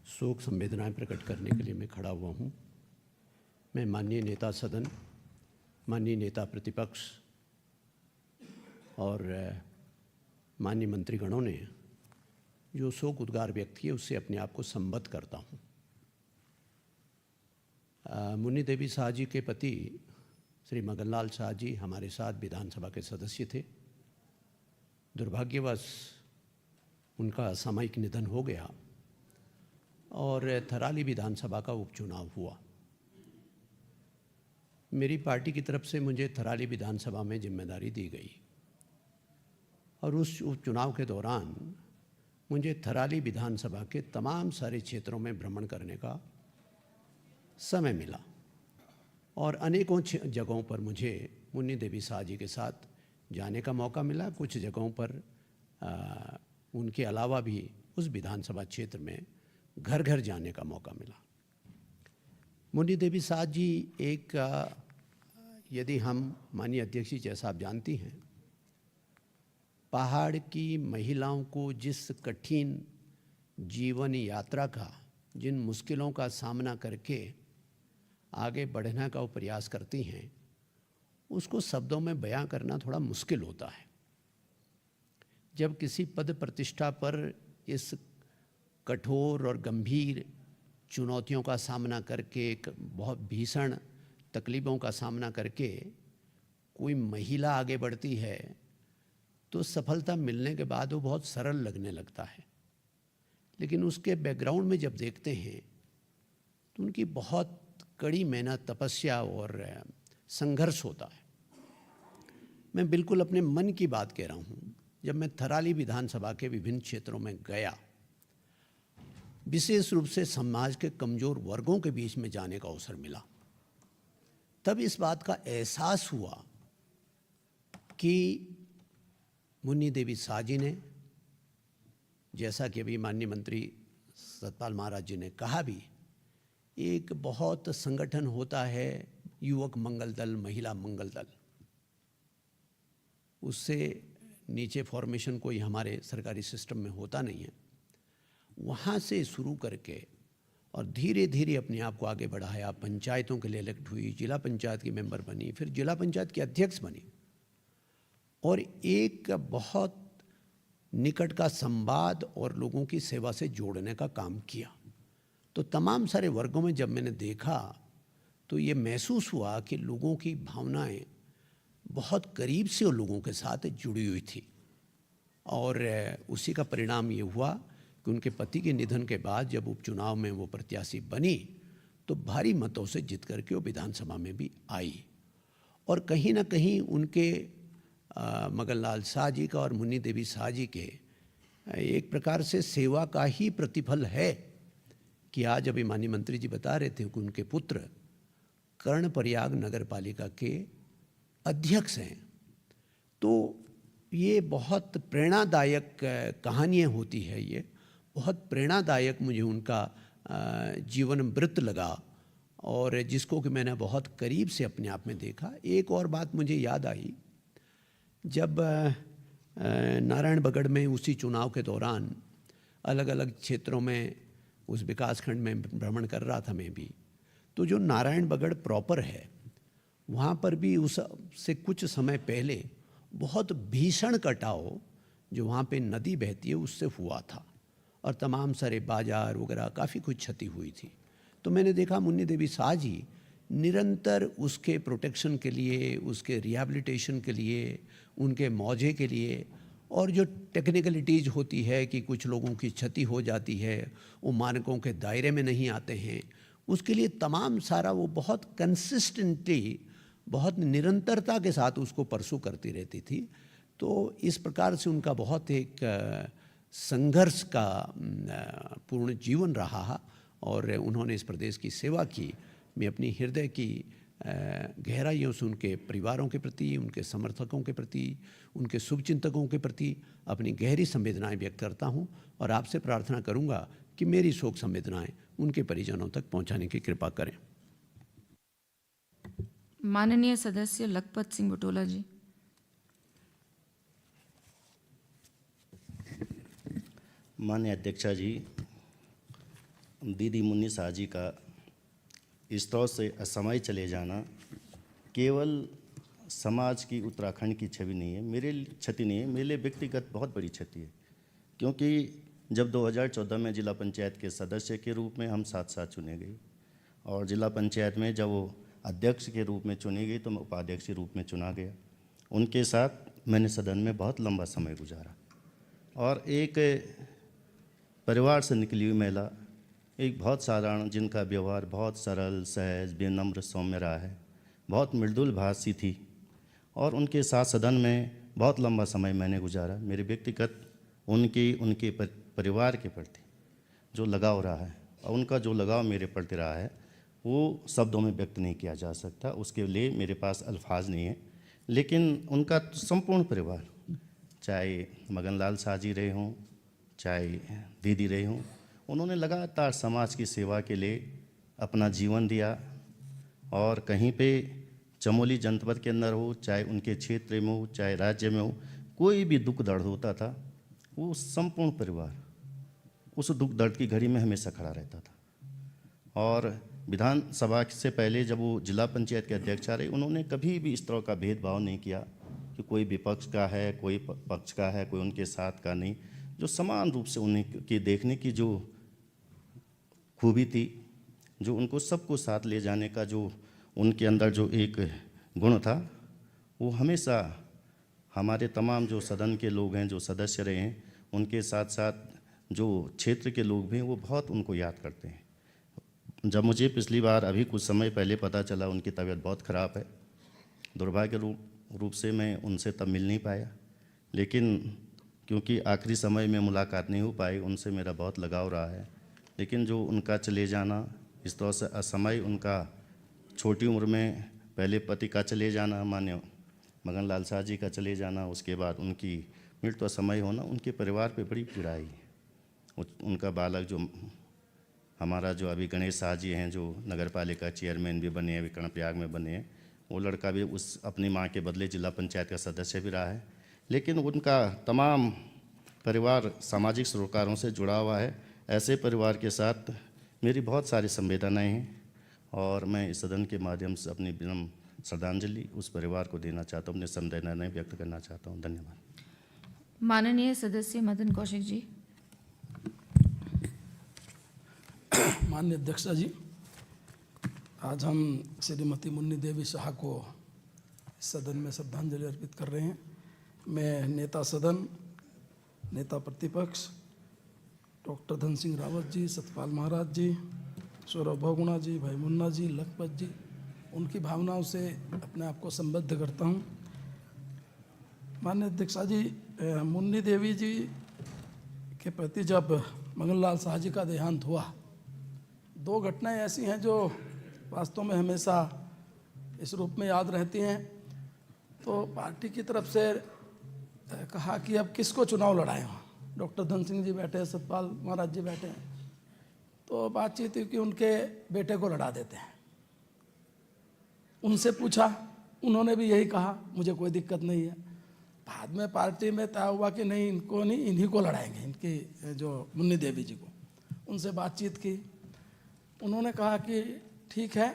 शोक संवेदनाएं प्रकट करने के लिए मैं खड़ा हुआ हूँ। मैं माननीय नेता सदन, माननीय नेता प्रतिपक्ष और माननीय मंत्रीगणों ने जो शोक उद्गार व्यक्त किए उससे अपने आप को संबद्ध करता हूँ। मुन्नी देवी शाह जी के पति श्री मदन लाल शाह जी हमारे साथ विधानसभा के सदस्य थे। दुर्भाग्यवश उनका असामयिक निधन हो गया और थराली विधानसभा का उपचुनाव हुआ। मेरी पार्टी की तरफ से मुझे थराली विधानसभा में जिम्मेदारी दी गई और उस उपचुनाव के दौरान मुझे थराली विधानसभा के तमाम सारे क्षेत्रों में भ्रमण करने का समय मिला और अनेकों जगहों पर मुझे मुन्नी देवी शाह जी के साथ जाने का मौका मिला। कुछ जगहों पर उनके अलावा भी उस विधानसभा क्षेत्र में घर घर जाने का मौका मिला। मुन्नी देवी शाह जी एक यदि हम माननीय अध्यक्ष जी जैसा आप जानती हैं, पहाड़ की महिलाओं को जिस कठिन जीवन यात्रा का, जिन मुश्किलों का सामना करके आगे बढ़ने का वो प्रयास करती हैं, उसको शब्दों में बयां करना थोड़ा मुश्किल होता है। जब किसी पद प्रतिष्ठा पर इस कठोर और गंभीर चुनौतियों का सामना करके, बहुत भीषण तकलीफ़ों का सामना करके कोई महिला आगे बढ़ती है तो सफलता मिलने के बाद वो बहुत सरल लगने लगता है, लेकिन उसके बैकग्राउंड में जब देखते हैं तो उनकी बहुत कड़ी मेहनत, तपस्या और संघर्ष होता है। मैं बिल्कुल अपने मन की बात कह रहा हूँ। जब मैं थराली विधानसभा के विभिन्न क्षेत्रों में गया, विशेष रूप से समाज के कमज़ोर वर्गों के बीच में जाने का अवसर मिला, तब इस बात का एहसास हुआ कि मुन्नी देवी शाह जी ने, जैसा कि अभी माननीय मंत्री सतपाल महाराज जी ने कहा भी, एक बहुत संगठन होता है युवक मंगल दल, महिला मंगल दल, उससे नीचे फॉर्मेशन कोई हमारे सरकारी सिस्टम में होता नहीं है। वहाँ से शुरू करके और धीरे धीरे अपने आप को आगे बढ़ाया। पंचायतों के लिए इलेक्ट हुई, जिला पंचायत की मेंबर बनी, फिर जिला पंचायत की अध्यक्ष बनी और एक बहुत निकट का संवाद और लोगों की सेवा से जोड़ने का काम किया। तो तमाम सारे वर्गों में जब मैंने देखा तो ये महसूस हुआ कि लोगों की भावनाएं बहुत करीब से उन लोगों के साथ जुड़ी हुई थी और उसी का परिणाम ये हुआ कि उनके पति के निधन के बाद जब उपचुनाव में वो प्रत्याशी बनी तो भारी मतों से जीत करके वो विधानसभा में भी आई और कहीं ना कहीं उनके मगन लाल शाह जी का और मुन्नी देवी शाह जी के एक प्रकार से सेवा का ही प्रतिफल है कि आज अभी माननीय मंत्री जी बता रहे थे कि उनके पुत्र कर्णप्रयाग नगर पालिका के अध्यक्ष हैं। तो ये बहुत प्रेरणादायक कहानियाँ होती है, ये बहुत प्रेरणादायक मुझे उनका जीवन वृत्त लगा और जिसको कि मैंने बहुत करीब से अपने आप में देखा। एक और बात मुझे याद आई, जब नारायणबगड़ में उसी चुनाव के दौरान अलग अलग क्षेत्रों में उस विकासखंड में भ्रमण कर रहा था मैं भी, तो जो नारायणबगड़ प्रॉपर है वहाँ पर भी उससे कुछ समय पहले बहुत भीषण कटाव जो वहाँ पे नदी बहती है उससे हुआ था और तमाम सारे बाजार वगैरह काफ़ी कुछ क्षति हुई थी। तो मैंने देखा मुन्नी देवी शाह जी निरंतर उसके प्रोटेक्शन के लिए, उसके रिहैबिलिटेशन के लिए, उनके मौजे के लिए, और जो टेक्निकलिटीज़ होती है कि कुछ लोगों की क्षति हो जाती है, वो मानकों के दायरे में नहीं आते हैं, उसके लिए तमाम सारा वो बहुत कंसिस्टेंटली, बहुत निरंतरता के साथ उसको परसू करती रहती थी। तो इस प्रकार से उनका बहुत एक संघर्ष का पूर्ण जीवन रहा और उन्होंने इस प्रदेश की सेवा की। मैं अपनी हृदय की गहराइयों से उनके परिवारों के प्रति, उनके समर्थकों के प्रति, उनके शुभचिंतकों के प्रति अपनी गहरी संवेदनाएं व्यक्त करता हूं और आपसे प्रार्थना करूंगा कि मेरी शोक संवेदनाएं उनके परिजनों तक पहुंचाने की कृपा करें। माननीय सदस्य लखपत सिंह बुटोला जी। माननीय अध्यक्षा जी, दीदी मुन्नी शाह जी का इस तरह से असमय चले जाना केवल समाज की, उत्तराखंड की छवि नहीं है, मेरे लिए क्षति नहीं है, मेरे लिए व्यक्तिगत बहुत बड़ी क्षति है। क्योंकि जब 2014 में जिला पंचायत के सदस्य के रूप में हम साथ साथ चुने गए और जिला पंचायत में जब वो अध्यक्ष के रूप में चुनी गई तो मैं उपाध्यक्ष के रूप में चुना गया। उनके साथ मैंने सदन में बहुत लंबा समय गुजारा और एक परिवार से निकली हुई महिला, एक बहुत साधारण, जिनका व्यवहार बहुत सरल, सहज, विनम्र, सौम्य रहा है, बहुत मृदुल भाषी थी और उनके साथ सदन में बहुत लंबा समय मैंने गुजारा। मेरे व्यक्तिगत उनके परिवार के प्रति जो लगाव रहा है और उनका जो लगाव मेरे प्रति रहा है वो शब्दों में व्यक्त नहीं किया जा सकता, उसके लिए मेरे पास अल्फाज नहीं है। लेकिन उनका संपूर्ण परिवार, चाहे मगन लाल शाह जी रहे हों, चाहे दीदी रहे हों, उन्होंने लगातार समाज की सेवा के लिए अपना जीवन दिया और कहीं पे चमोली जनपद के अंदर हो, चाहे उनके क्षेत्र में हो, चाहे राज्य में हो, कोई भी दुख दर्द होता था, वो संपूर्ण परिवार उस दुख दर्द की घड़ी में हमेशा खड़ा रहता था। और विधानसभा से पहले जब वो जिला पंचायत के अध्यक्ष रहे, उन्होंने कभी भी इस तरह का भेदभाव नहीं किया कि कोई विपक्ष का है, कोई पक्ष का है, कोई उनके साथ का नहीं। जो समान रूप से उनकी देखने की जो खूबी थी, जो उनको सबको साथ ले जाने का जो उनके अंदर जो एक गुण था, वो हमेशा हमारे तमाम जो सदन के लोग हैं, जो सदस्य रहे हैं, उनके साथ साथ जो क्षेत्र के लोग भी हैं, वो बहुत उनको याद करते हैं। जब मुझे पिछली बार अभी कुछ समय पहले पता चला उनकी तबीयत बहुत ख़राब है, दुर्भाग्य रूप से मैं उनसे तब मिल नहीं पाया, लेकिन क्योंकि आखिरी समय में मुलाकात नहीं हो पाई, उनसे मेरा बहुत लगाव रहा है। लेकिन जो उनका चले जाना, इस तरह से असमय उनका छोटी उम्र में पहले पति का चले जाना, मान्य मगन लाल शाह जी का चले जाना, उसके बाद उनकी मृत्यु समय होना, उनके परिवार पे बड़ी पीड़ा आई। उनका बालक जो हमारा जो अभी गणेश शाह जी हैं, जो नगर पालिका चेयरमैन भी बने हैं, कर्णप्रयाग में बने हैं, वो लड़का भी उस अपनी माँ के बदले जिला पंचायत का सदस्य भी रहा है। लेकिन उनका तमाम परिवार सामाजिक सरोकारों से जुड़ा हुआ है। ऐसे परिवार के साथ मेरी बहुत सारी संवेदनाएं हैं और मैं इस सदन के माध्यम से अपनी विनम्र श्रद्धांजलि उस परिवार को देना चाहता हूँ, अपने संवेदनाएं व्यक्त करना चाहता हूँ। धन्यवाद। माननीय सदस्य मदन कौशिक जी। माननीय अध्यक्षा जी, आज हम श्रीमती मुन्नी देवी शाह को सदन में श्रद्धांजलि अर्पित कर रहे हैं। मैं नेता सदन, नेता प्रतिपक्ष डॉक्टर धन सिंह रावत जी, सतपाल महाराज जी, सौरभ बहुगुणा जी, भाई मुन्ना जी, लखपत जी, उनकी भावनाओं से अपने आप को संबद्ध करता हूँ। माननीय अध्यक्ष जी, मुन्नी देवी जी के प्रति जब मगन लाल शाह जी का देहांत हुआ, दो घटनाएं ऐसी हैं जो वास्तव में हमेशा इस रूप में याद रहती हैं। तो पार्टी की तरफ से कहा कि अब किसको चुनाव लड़ाएं, डॉक्टर धन सिंह जी बैठे हैं, सतपाल महाराज जी बैठे हैं, तो बातचीत हुई कि उनके बेटे को लड़ा देते हैं। उनसे पूछा, उन्होंने भी यही कहा, मुझे कोई दिक्कत नहीं है। बाद में पार्टी में तय हुआ कि नहीं, इनको नहीं, इन्हीं को लड़ाएंगे, इनकी जो मुन्नी देवी जी को। उनसे बातचीत की, उन्होंने कहा कि ठीक है,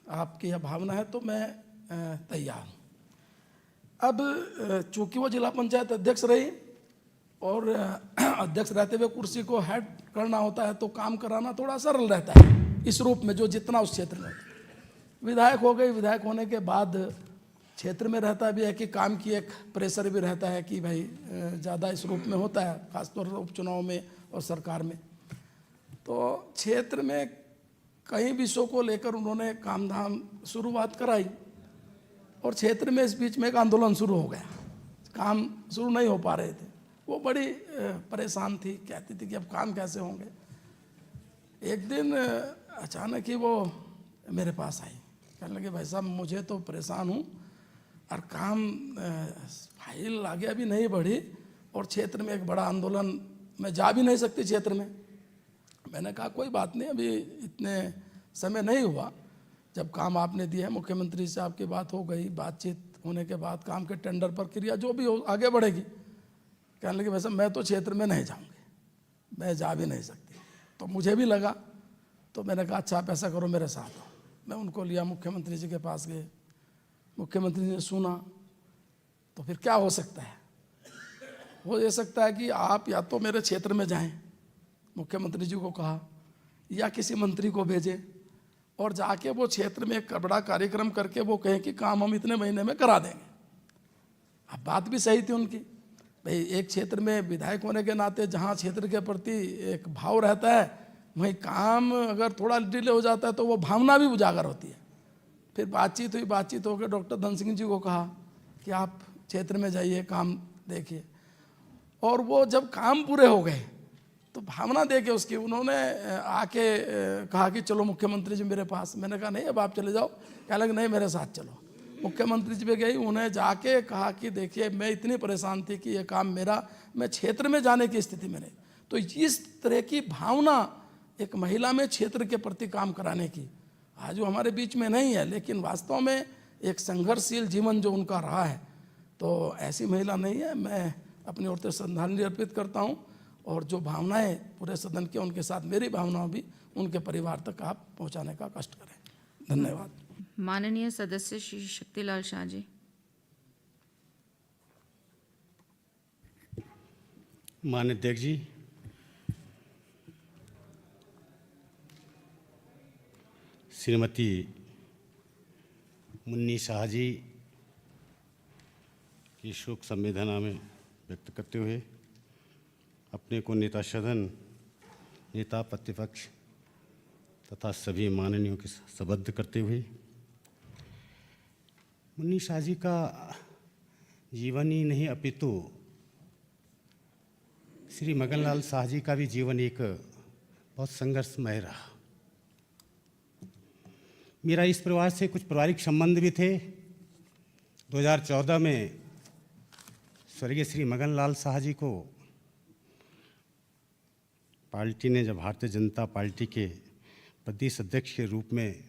आपकी यह भावना है तो मैं तैयार हूँ। अब चूंकि वो जिला पंचायत अध्यक्ष रही और अध्यक्ष रहते हुए कुर्सी को हेड करना होता है तो काम कराना थोड़ा सरल रहता है इस रूप में, जो जितना उस क्षेत्र में होता है। विधायक हो गई, विधायक होने के बाद क्षेत्र में रहता भी है कि काम की एक प्रेशर भी रहता है कि भाई ज़्यादा इस रूप में होता है, खासतौर पर उपचुनाव में और सरकार में। तो क्षेत्र में कई विषयों को लेकर उन्होंने काम धाम शुरुआत कराई और क्षेत्र में इस बीच में एक आंदोलन शुरू हो गया, काम शुरू नहीं हो पा रहे थे। वो बड़ी परेशान थी, कहती थी कि अब काम कैसे होंगे। एक दिन अचानक ही वो मेरे पास आई, कहने लगे भाई साहब मुझे तो परेशान हूँ और काम फाइल आगे अभी नहीं बढ़ी और क्षेत्र में एक बड़ा आंदोलन, मैं जा भी नहीं सकती क्षेत्र में। मैंने कहा कोई बात नहीं, अभी इतने समय नहीं हुआ, जब काम आपने दिया है मुख्यमंत्री से आपकी बात हो गई, बातचीत होने के बाद काम के टेंडर प्रक्रिया जो भी हो आगे बढ़ेगी। कहने लगे वैसे मैं तो क्षेत्र में नहीं जाऊँगी, मैं जा भी नहीं सकती। तो मुझे भी लगा, तो मैंने कहा अच्छा आप ऐसा करो मेरे साथ हो। मैं उनको लिया, मुख्यमंत्री जी के पास गए, मुख्यमंत्री जी ने सुना। तो फिर क्या हो सकता है, हो ये सकता है कि आप या तो मेरे क्षेत्र में जाएं, मुख्यमंत्री जी को कहा, या किसी मंत्री को भेजें और जाके वो क्षेत्र में एक बड़ा कार्यक्रम करके वो कहें कि काम हम इतने महीने में करा देंगे। अब बात भी सही थी उनकी, भाई एक क्षेत्र में विधायक होने के नाते जहाँ क्षेत्र के प्रति एक भाव रहता है, वहीं काम अगर थोड़ा डिले हो जाता है तो वो भावना भी उजागर होती है। फिर बातचीत हुई, बातचीत होकर डॉक्टर धन सिंह जी को कहा कि आप क्षेत्र में जाइए, काम देखिए। और वो जब काम पूरे हो गए तो भावना देके उसकी उन्होंने आके कहा कि चलो मुख्यमंत्री जी मेरे पास। मैंने कहा नहीं अब आप चले जाओ। कह लगे नहीं मेरे साथ चलो। मुख्यमंत्री जी पे गई, उन्हें जाके कहा कि देखिए मैं इतनी परेशान थी कि ये काम मेरा, मैं क्षेत्र में जाने की स्थिति में नहीं। तो इस तरह की भावना एक महिला में क्षेत्र के प्रति काम कराने की आज वो हमारे बीच में नहीं है, लेकिन वास्तव में एक संघर्षशील जीवन जो उनका रहा है, तो ऐसी महिला नहीं है। मैं अपनी ओर से श्रद्धांजलि अर्पित करता हूँ और जो भावनाएं पूरे सदन के, उनके साथ मेरी भावनाओं भी उनके परिवार तक आप पहुँचाने का कष्ट करें। धन्यवाद। माननीय सदस्य श्री शक्तिलाल शाह जी। माननीय अध्यक्ष जी, श्रीमती मुन्नी शाह जी की शोक संवेदना में व्यक्त करते हुए अपने को नेता सदन, नेता प्रतिपक्ष तथा सभी माननीयों के संबद्ध करते हुए मुन्नी शाह जी का जीवन ही नहीं अपितु श्री मगन लाल शाह जी का भी जीवन एक बहुत संघर्षमय रहा। मेरा इस परिवार से कुछ पारिवारिक संबंध भी थे। 2014 में स्वर्गीय श्री मगन लाल शाह जी को पार्टी ने जब भारतीय जनता पार्टी के प्रदेश अध्यक्ष के रूप में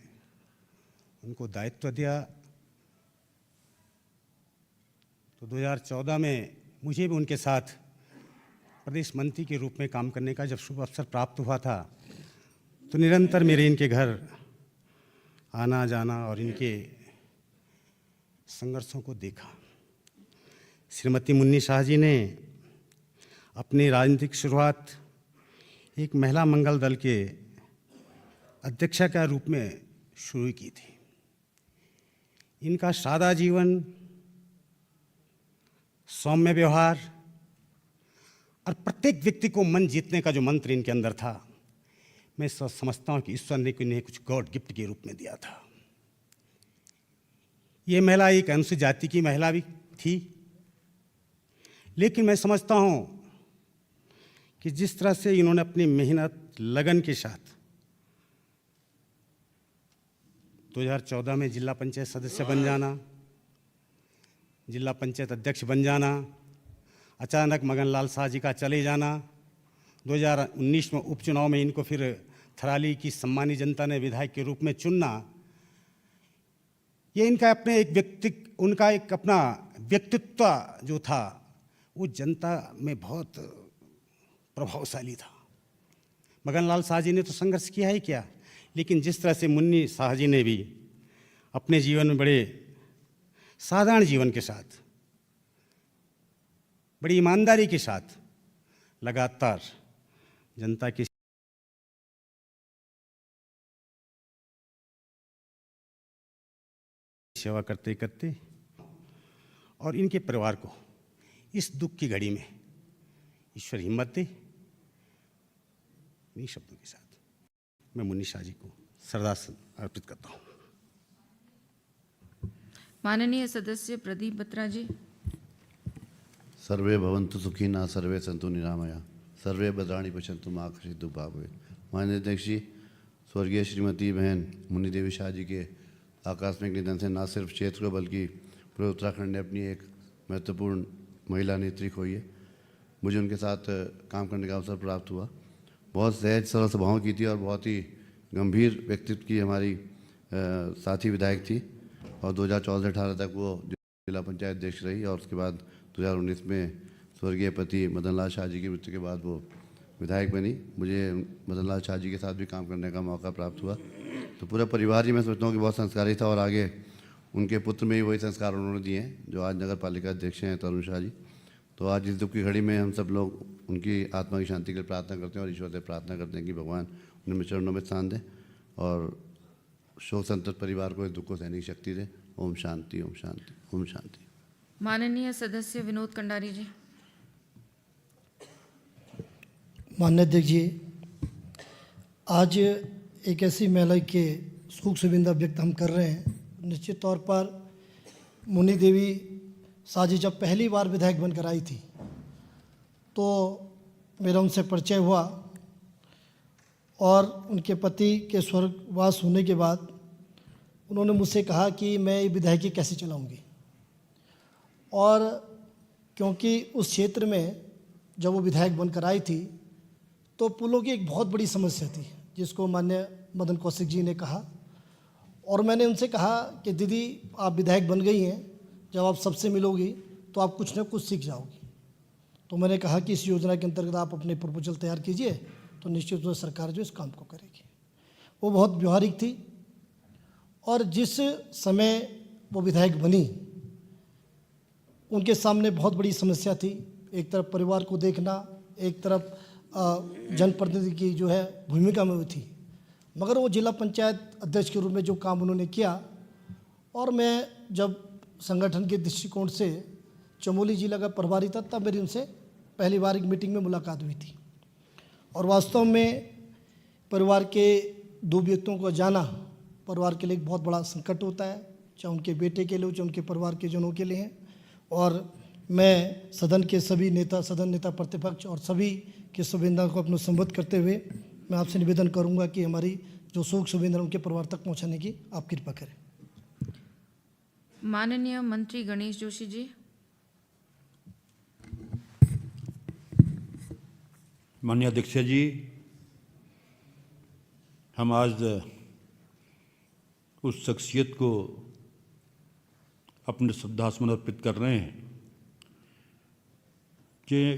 उनको दायित्व दिया, तो 2014 में मुझे भी उनके साथ प्रदेश मंत्री के रूप में काम करने का जब शुभ अवसर प्राप्त हुआ था, तो निरंतर मेरे इनके घर आना जाना और इनके संघर्षों को देखा। श्रीमती मुन्नी शाह जी ने अपनी राजनीतिक शुरुआत एक महिला मंगल दल के अध्यक्षा के रूप में शुरू की थी। इनका सादा जीवन, सौम्य व्यवहार और प्रत्येक व्यक्ति को मन जीतने का जो मंत्र इनके अंदर था, मैं समझता हूँ कि ईश्वर ने इन्हें कुछ गॉड गिफ्ट के रूप में दिया था। ये महिला एक अनुसूचित जाति की महिला भी थी, लेकिन मैं समझता हूँ कि जिस तरह से इन्होंने अपनी मेहनत लगन के साथ 2014 में जिला पंचायत सदस्य बन जाना, जिला पंचायत अध्यक्ष बन जाना, अचानक मगन लाल शाह जी का चले जाना, 2019 में उपचुनाव में इनको फिर थराली की सम्मानित जनता ने विधायक के रूप में चुनना, ये इनका अपने उनका एक अपना व्यक्तित्व जो था वो जनता में बहुत प्रभावशाली था। मगन लाल शाह जी ने तो संघर्ष किया ही क्या, लेकिन जिस तरह से मुन्नी शाह जी ने भी अपने जीवन में बड़े साधारण जीवन के साथ, बड़ी ईमानदारी के साथ लगातार जनता की सेवा करते करते और इनके परिवार को इस दुख की घड़ी में ईश्वर हिम्मत दे। इन्हीं शब्दों के साथ मैं मुन्नी शाह जी को श्रद्धांजलि अर्पित करता हूँ। माननीय सदस्य प्रदीप बत्रा जी। सर्वे भवन्तु सुखिनः, सर्वे सन्तु निरामया, सर्वे भद्राणि पश्यन्तु मा कश्चित् दुःखभाग् भवेत्। माननीय अध्यक्ष जी, स्वर्गीय श्रीमती बहन मुन्नी देवी शाह जी के आकस्मिक निधन से न सिर्फ क्षेत्र को बल्कि पूरे उत्तराखंड ने अपनी एक महत्वपूर्ण महिला नेत्री खोई है। मुझे उनके साथ काम करने का अवसर प्राप्त हुआ। बहुत सहज सरल स्वभाव की थी और बहुत ही गंभीर व्यक्तित्व की हमारी साथी विधायक थी और 2014 से 18 तक वो जिला पंचायत अध्यक्ष रही और उसके बाद 2019 में स्वर्गीय पति मदन लाल शाह जी की मृत्यु के बाद वो विधायक बनी। मुझे मदन लाल शाह जी के साथ भी काम करने का मौका प्राप्त हुआ। तो पूरा परिवार ही मैं सोचता हूँ कि बहुत संस्कारी था और आगे उनके पुत्र में ही वही संस्कार उन्होंने दिए हैं जो आज नगर पालिका अध्यक्ष हैं तरुण शाह जी। तो आज इस दुख की घड़ी में हम सब लोग उनकी आत्मा की शांति के लिए प्रार्थना करते हैं और ईश्वर से प्रार्थना करते हैं कि भगवान उन्हें चरणों में स्थान दें और शोक संतप्त परिवार को इस दुख को सहने की शक्ति दें। ओम शांति, ओम शांति, ओम शांति। माननीय सदस्य विनोद कंडारी जी। माननीय अध्यक्ष जी, आज एक ऐसी महिला के शोक संवेदना व्यक्त हम कर रहे हैं। निश्चित तौर पर मुन्नी देवी शाह जी जब पहली बार विधायक बनकर आई थी तो मेरा उनसे परिचय हुआ और उनके पति के स्वर्गवास होने के बाद उन्होंने मुझसे कहा कि मैं ये विधायकी कैसे चलाऊंगी। और क्योंकि उस क्षेत्र में जब वो विधायक बनकर आई थी तो पुलों की एक बहुत बड़ी समस्या थी जिसको माननीय मदन कौशिक जी ने कहा और मैंने उनसे कहा कि दीदी आप विधायक बन गई हैं, जब आप सबसे मिलोगी तो आप कुछ न कुछ सीख जाओगी। तो मैंने कहा कि इस योजना के अंतर्गत आप अपने प्रपोजल तैयार कीजिए तो निश्चित रूप से सरकार जो इस काम को करेगी। वो बहुत व्यवहारिक थी और जिस समय वो विधायक बनी उनके सामने बहुत बड़ी समस्या थी। एक तरफ परिवार को देखना, एक तरफ जनप्रतिनिधि की जो है भूमिका में वो थी, मगर वो जिला पंचायत अध्यक्ष के रूप में जो काम उन्होंने किया और मैं जब संगठन के दृष्टिकोण से चमोली जिला का प्रभारी था तब मेरी उनसे पहली बार एक मीटिंग में मुलाकात हुई थी। और वास्तव में परिवार के दो व्यक्तियों को जाना परिवार के लिए एक बहुत बड़ा संकट होता है, चाहे उनके बेटे के लिए हो चाहे उनके परिवार के जनों के लिए हैं। और मैं सदन के सभी नेता, सदन नेता प्रतिपक्ष और सभी की संवेदना को अपना संबोधित करते हुए मैं आपसे निवेदन करूंगा कि हमारी जो शोक संवेदना उनके परिवार तक पहुंचाने की आप कृपा करें। माननीय मंत्री गणेश जोशी जी। माननीय अध्यक्ष जी, हम आज उस शख्सियत को अपने श्रद्धासुमन अर्पित कर रहे हैं कि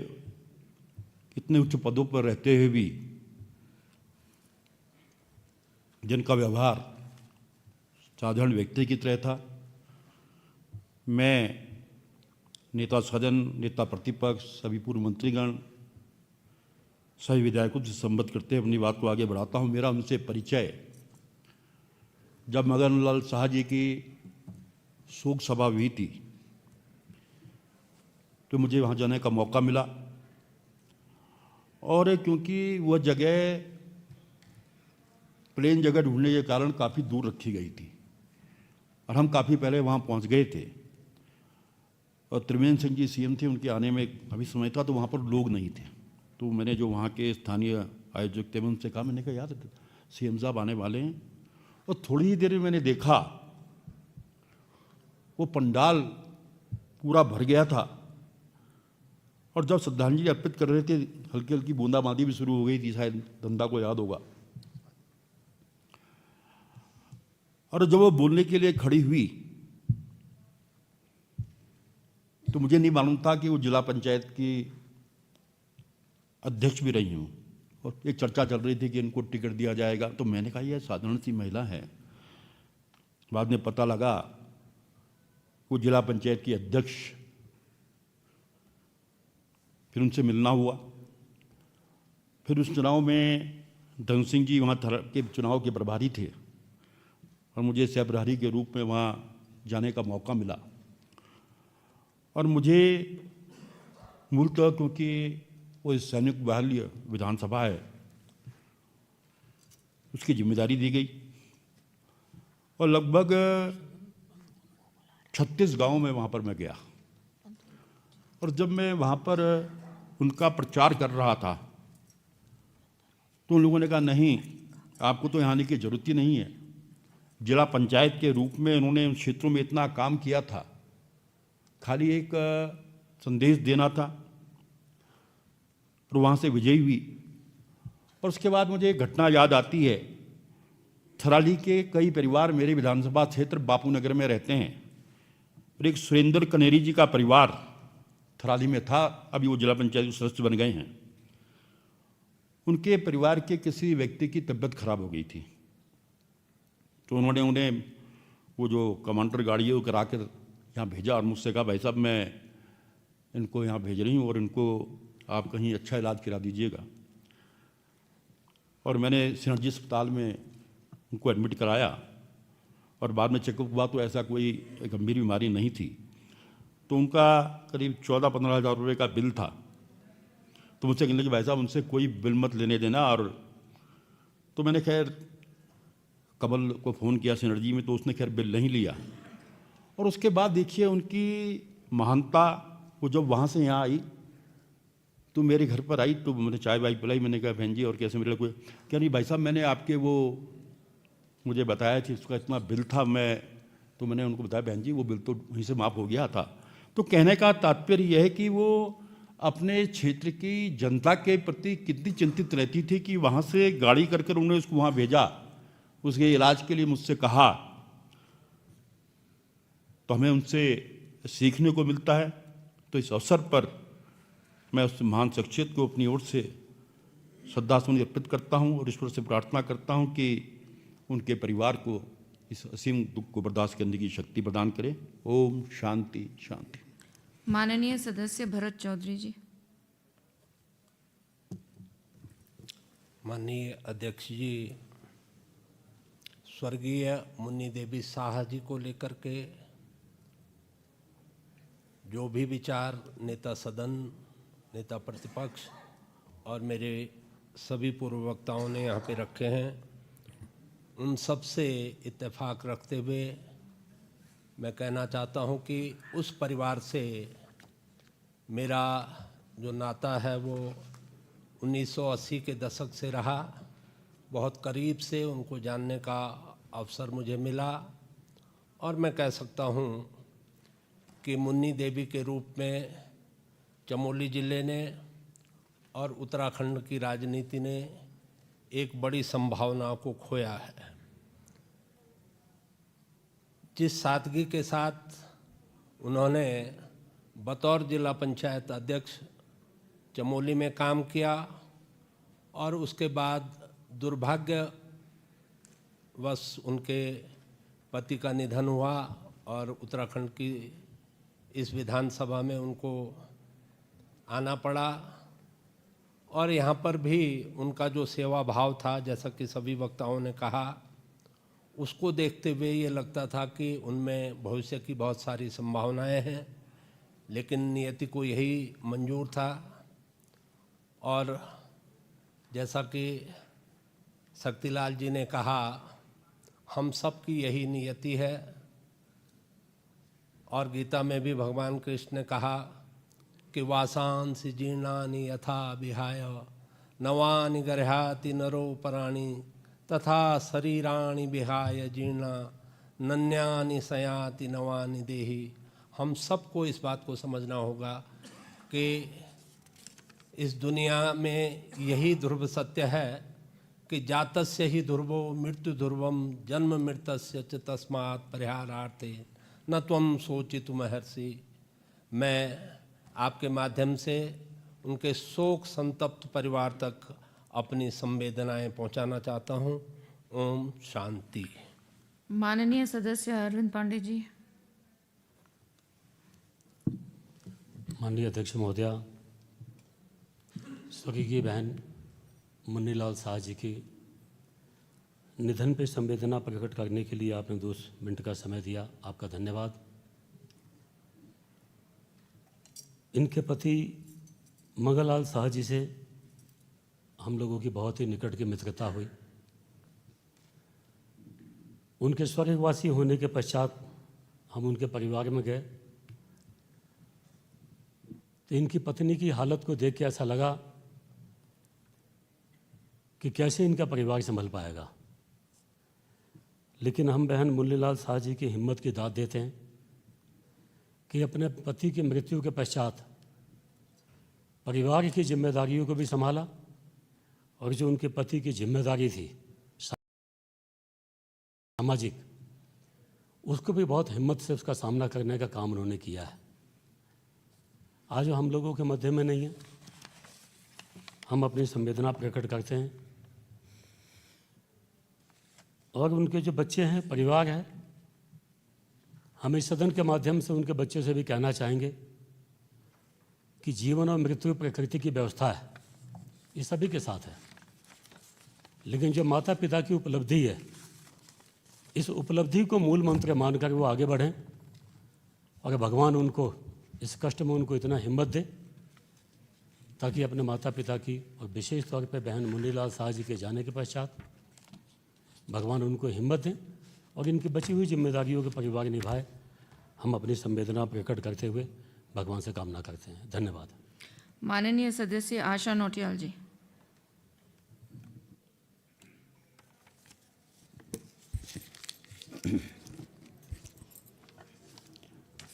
इतने उच्च पदों पर रहते हुए भी जिनका व्यवहार साधारण व्यक्ति की तरह था। मैं नेता सदन, नेता प्रतिपक्ष, सभी पूर्व मंत्रीगण, सभी विधायकों से संबोधित करते हुए अपनी बात को आगे बढ़ाता हूँ। मेरा उनसे परिचय जब मगन लाल शाह जी की शोक सभा हुई थी तो मुझे वहाँ जाने का मौका मिला और क्योंकि वह जगह प्लेन जगह ढूंढने के कारण काफ़ी दूर रखी गई थी और हम काफ़ी पहले वहाँ पहुँच गए थे और त्रिवेंद्र सिंह जी सीएम थे, उनके आने में अभी समय था तो वहाँ पर लोग नहीं थे। तो मैंने जो वहाँ के स्थानीय आयोजक थे उनसे कहा, मैंने कहा यार सीएम साहब आने वाले हैं, और थोड़ी ही देर में मैंने देखा वो पंडाल पूरा भर गया था और जब श्रद्धांजलि अर्पित कर रहे थे हल्की हल्की बूंदाबांदी भी शुरू हो गई थी, शायद धंधा को याद होगा। और जब वो बोलने के लिए खड़ी हुई तो मुझे नहीं मालूम था कि वो जिला पंचायत की अध्यक्ष भी रही हूँ, और एक चर्चा चल रही थी कि इनको टिकट दिया जाएगा। तो मैंने कहा यह साधारण सी महिला है। बाद में पता लगा वो जिला पंचायत की अध्यक्ष, फिर उनसे मिलना हुआ। फिर उस चुनाव में धन सिंह जी वहाँ के चुनाव के प्रभारी थे और मुझे सह प्रभारी के रूप में वहाँ जाने का मौका मिला। और मुझे मूलतः क्योंकि वो सैनिक बहाली विधानसभा है उसकी जिम्मेदारी दी गई और लगभग 36 गांव में वहाँ पर मैं गया। और जब मैं वहाँ पर उनका प्रचार कर रहा था तो उन लोगों ने कहा नहीं, आपको तो यहाँ आने की ज़रूरत ही नहीं है। जिला पंचायत के रूप में उन्होंने उन क्षेत्रों में इतना काम किया था, खाली एक संदेश देना था और वहाँ से विजयी हुई। और उसके बाद मुझे एक घटना याद आती है। थराली के कई परिवार मेरे विधानसभा क्षेत्र बापू नगर में रहते हैं और एक सुरेंद्र कनेरी जी का परिवार थराली में था, अभी वो जिला पंचायत सदस्य बन गए हैं। उनके परिवार के किसी व्यक्ति की तबीयत खराब हो गई थी तो उन्होंने उन्हें वो जो कमांडर गाड़ी है वो करा कर यहाँ भेजा और मुझसे कहा भाई साहब मैं इनको यहाँ भेज रही हूँ और इनको आप कहीं अच्छा इलाज करा दीजिएगा। और मैंने सिनर्जी अस्पताल में उनको एडमिट कराया और बाद में चेकअप हुआ तो ऐसा कोई गंभीर बीमारी नहीं थी। तो उनका करीब 14-15 हज़ार रुपये का बिल था। तो मुझसे कहने लगे भाई साहब उनसे कोई बिल मत लेने देना। और तो मैंने खैर कमल को फ़ोन किया सिनर्जी में, तो उसने खैर बिल नहीं लिया। और उसके बाद देखिए उनकी महानता, वो जब वहाँ से यहाँ आई तो मेरे घर पर आई तो मैंने चाय वाय पिलाई। मैंने कहा बहन जी और कैसे मेरे कोई क्या नहीं भाई साहब, मैंने आपके वो मुझे बताया कि उसका इतना बिल था, तो मैंने उनको बताया बहन जी वो बिल तो वहीं से माफ़ हो गया था। तो कहने का तात्पर्य यह है कि वो अपने क्षेत्र की जनता के प्रति कितनी चिंतित रहती थी कि वहाँ से गाड़ी कर कर उन्होंने उसको वहाँ भेजा, उसके इलाज के लिए मुझसे कहा। तो हमें उनसे सीखने को मिलता है। तो इस अवसर पर मैं उस महान शख्सियत को अपनी ओर से श्रद्धासुमन अर्पित करता हूँ और ईश्वर से प्रार्थना करता हूँ कि उनके परिवार को इस असीम दुख को बर्दाश्त करने की शक्ति प्रदान करे। ओम शांति शांति। माननीय सदस्य भरत चौधरी जी। माननीय अध्यक्ष जी, स्वर्गीय मुन्नी देवी शाह जी को लेकर के जो भी विचार नेता सदन, नेता प्रतिपक्ष और मेरे सभी पूर्व वक्ताओं ने यहाँ पे रखे हैं, उन सब से इत्तेफाक रखते हुए मैं कहना चाहता हूँ कि उस परिवार से मेरा जो नाता है वो 1980 के दशक से रहा। बहुत करीब से उनको जानने का अवसर मुझे मिला और मैं कह सकता हूँ कि मुन्नी देवी के रूप में चमोली ज़िले ने और उत्तराखंड की राजनीति ने एक बड़ी संभावना को खोया है। जिस सादगी के साथ उन्होंने बतौर जिला पंचायत अध्यक्ष चमोली में काम किया और उसके बाद दुर्भाग्यवश उनके पति का निधन हुआ और उत्तराखंड की इस विधानसभा में उनको आना पड़ा। और यहाँ पर भी उनका जो सेवा भाव था, जैसा कि सभी वक्ताओं ने कहा, उसको देखते हुए ये लगता था कि उनमें भविष्य की बहुत सारी संभावनाएं हैं, लेकिन नियति को यही मंजूर था। और जैसा कि शक्तिलाल जी ने कहा, हम सब की यही नियति है और गीता में भी भगवान कृष्ण ने कहा कि वासांसि जीर्णानि यथा विहाय नवानि गर्ह्याति नरो पराणि तथा शरीराणि विहाय जीर्णा नन्यानि सयाति नवानि देहि। हम सबको इस बात को समझना होगा कि इस दुनिया में यही ध्रुव सत्य है कि जातस्य ही ध्रुवो मृत्यु ध्रुवम जन्म मृतस्य च तस्मात् परिहारार्थे न त्वं शोचितुमर्हसि। मैं आपके माध्यम से उनके शोक संतप्त परिवार तक अपनी संवेदनाएं पहुंचाना चाहता हूं। ओम शांति। माननीय सदस्य अरविंद पांडे जी। माननीय अध्यक्ष महोदया, स्वर्गीय बहन मुन्नीलाल शाह जी के निधन पर संवेदना प्रकट करने के लिए आपने 2 मिनट का समय दिया, आपका धन्यवाद। इनके पति मंगललाल शाह जी से हम लोगों की बहुत ही निकट की मित्रता हुई। उनके स्वर्गवासी होने के पश्चात हम उनके परिवार में गए तो इनकी पत्नी की हालत को देख के ऐसा लगा कि कैसे इनका परिवार संभल पाएगा। लेकिन हम बहन मुन्नीलाल शाह जी की हिम्मत की दाद देते हैं कि अपने पति की मृत्यु के पश्चात परिवार की जिम्मेदारियों को भी संभाला और जो उनके पति की जिम्मेदारी थी सामाजिक, उसको भी बहुत हिम्मत से उसका सामना करने का काम उन्होंने किया है। आज वो हम लोगों के मध्य में नहीं है, हम अपनी संवेदना प्रकट करते हैं। और उनके जो बच्चे हैं, परिवार है, हम इस सदन के माध्यम से उनके बच्चों से भी कहना चाहेंगे कि जीवन और मृत्यु प्रकृति की व्यवस्था है, ये सभी के साथ है। लेकिन जो माता पिता की उपलब्धि है, इस उपलब्धि को मूल मंत्र मानकर वो आगे बढ़ें और भगवान उनको इस कष्ट में उनको इतना हिम्मत दे ताकि अपने माता पिता की और विशेष तौर पर बहन मुन्नीलाल शाह जी के जाने के पश्चात भगवान उनको हिम्मत दें और इनकी बची हुई जिम्मेदारियों के परिवार निभाए। हम अपनी संवेदना प्रकट करते हुए भगवान से कामना करते हैं। धन्यवाद। माननीय सदस्य आशा नोटियाल जी।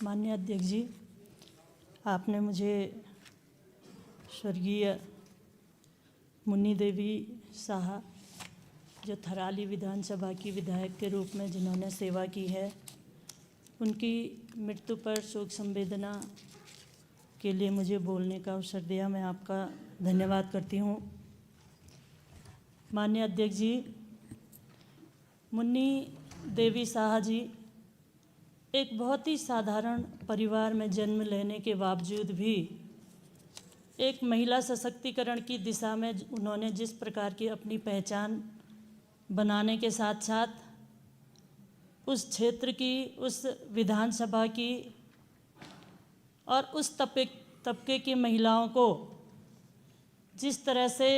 माननीय अध्यक्ष जी, आपने मुझे स्वर्गीय मुन्नी देवी शाह जो थराली विधानसभा की विधायक के रूप में जिन्होंने सेवा की है, उनकी मृत्यु पर शोक संवेदना के लिए मुझे बोलने का अवसर दिया। मैं आपका धन्यवाद करती हूँ। माननीय अध्यक्ष जी, मुन्नी देवी शाह जी एक बहुत ही साधारण परिवार में जन्म लेने के बावजूद भी एक महिला सशक्तिकरण की दिशा में उन्होंने जिस प्रकार की अपनी पहचान बनाने के साथ साथ उस क्षेत्र की, उस विधानसभा की और उस तबके की महिलाओं को जिस तरह से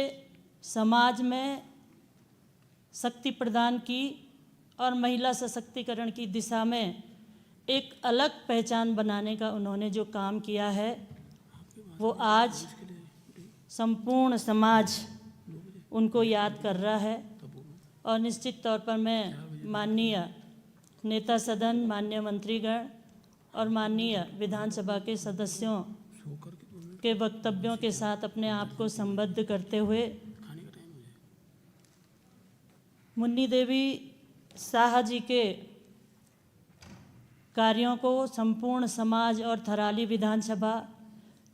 समाज में शक्ति प्रदान की और महिला सशक्तिकरण की दिशा में एक अलग पहचान बनाने का उन्होंने जो काम किया है, वो आज संपूर्ण समाज उनको याद कर रहा है। और निश्चित तौर पर मैं माननीय नेता सदन, माननीय मंत्रीगण और माननीय विधानसभा के सदस्यों के वक्तव्यों के साथ अपने आप को संबद्ध करते हुए मुन्नी देवी शाह जी के कार्यों को संपूर्ण समाज और थराली विधानसभा,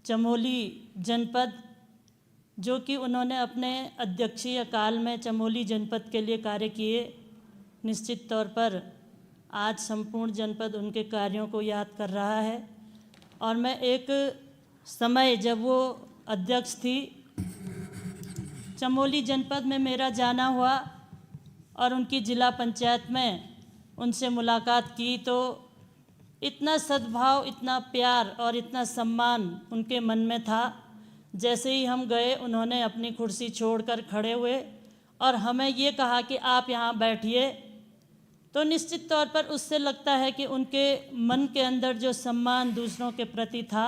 चमोली जनपद, जो कि उन्होंने अपने अध्यक्षीय काल में चमोली जनपद के लिए कार्य किए, निश्चित तौर पर आज संपूर्ण जनपद उनके कार्यों को याद कर रहा है। और मैं एक समय जब वो अध्यक्ष थी, चमोली जनपद में मेरा जाना हुआ और उनकी जिला पंचायत में उनसे मुलाकात की तो इतना सद्भाव, इतना प्यार और इतना सम्मान उनके मन में था। जैसे ही हम गए, उन्होंने अपनी कुर्सी छोड़कर खड़े हुए और हमें ये कहा कि आप यहाँ बैठिए तो निश्चित तौर पर उससे लगता है कि उनके मन के अंदर जो सम्मान दूसरों के प्रति था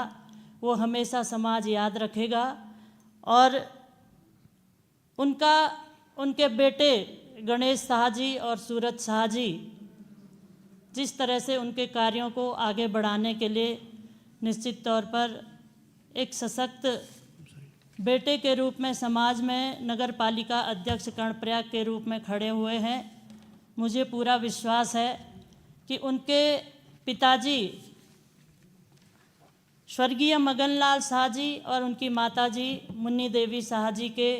वो हमेशा समाज याद रखेगा। और उनके बेटे गणेश शाह जी और सूरज शाह जी जिस तरह से उनके कार्यों को आगे बढ़ाने के लिए निश्चित तौर पर एक सशक्त बेटे के रूप में समाज में नगर पालिका अध्यक्ष कर्णप्रयाग के रूप में खड़े हुए हैं। मुझे पूरा विश्वास है कि उनके पिताजी स्वर्गीय मगनलाल शाह जी और उनकी माताजी मुन्नी देवी शाह जी के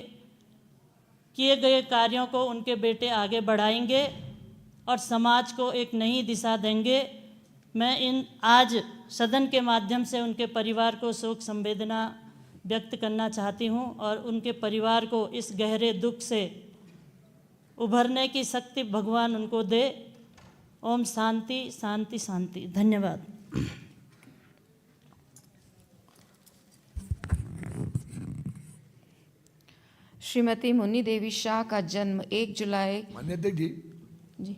किए गए कार्यों को उनके बेटे आगे बढ़ाएंगे और समाज को एक नई दिशा देंगे। मैं आज सदन के माध्यम से उनके परिवार को शोक संवेदना व्यक्त करना चाहती हूं और उनके परिवार को इस गहरे दुख से उभरने की शक्ति भगवान उनको दे। ओम शांति शांति शांति। धन्यवाद। श्रीमती मुन्नी देवी शाह का जन्म 1 जुलाई। माननीय अध्यक्ष जी,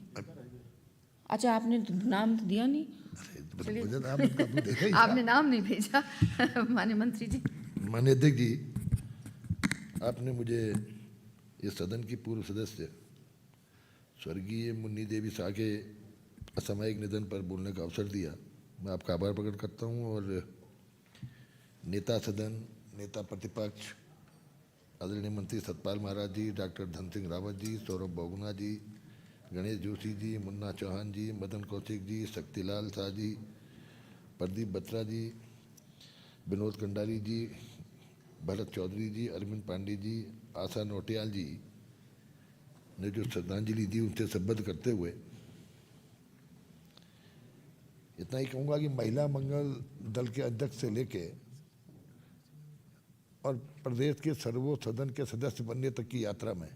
अच्छा आपने नाम दिया नहीं, आपने नाम नहीं भेजा। माननीय मंत्री जी। माननीय अध्यक्ष जी, आपने मुझे इस सदन की पूर्व सदस्य स्वर्गीय मुन्नी देवी शाह के असामयिक निधन पर बोलने का अवसर दिया। मैं आपका आभार प्रकट करता हूं और नेता सदन, नेता प्रतिपक्ष आदरणीय मंत्री सतपाल महाराज जी, डॉक्टर धन सिंह रावत जी, सौरभ बहुगुणा जी, गणेश जोशी जी, मुन्ना चौहान जी, मदन कौशिक जी, शक्तिलाल शाह जी, प्रदीप बत्रा जी, विनोद कंडारी जी, भरत चौधरी जी, अरविंद पांडे जी, आशा नोटियाल जी ने जो श्रद्धांजलि दी उनसे संबद्ध करते हुए इतना ही कहूँगा कि महिला मंगल दल के अध्यक्ष से लेके और प्रदेश के सर्वोच्च सदन के सदस्य बनने तक की यात्रा में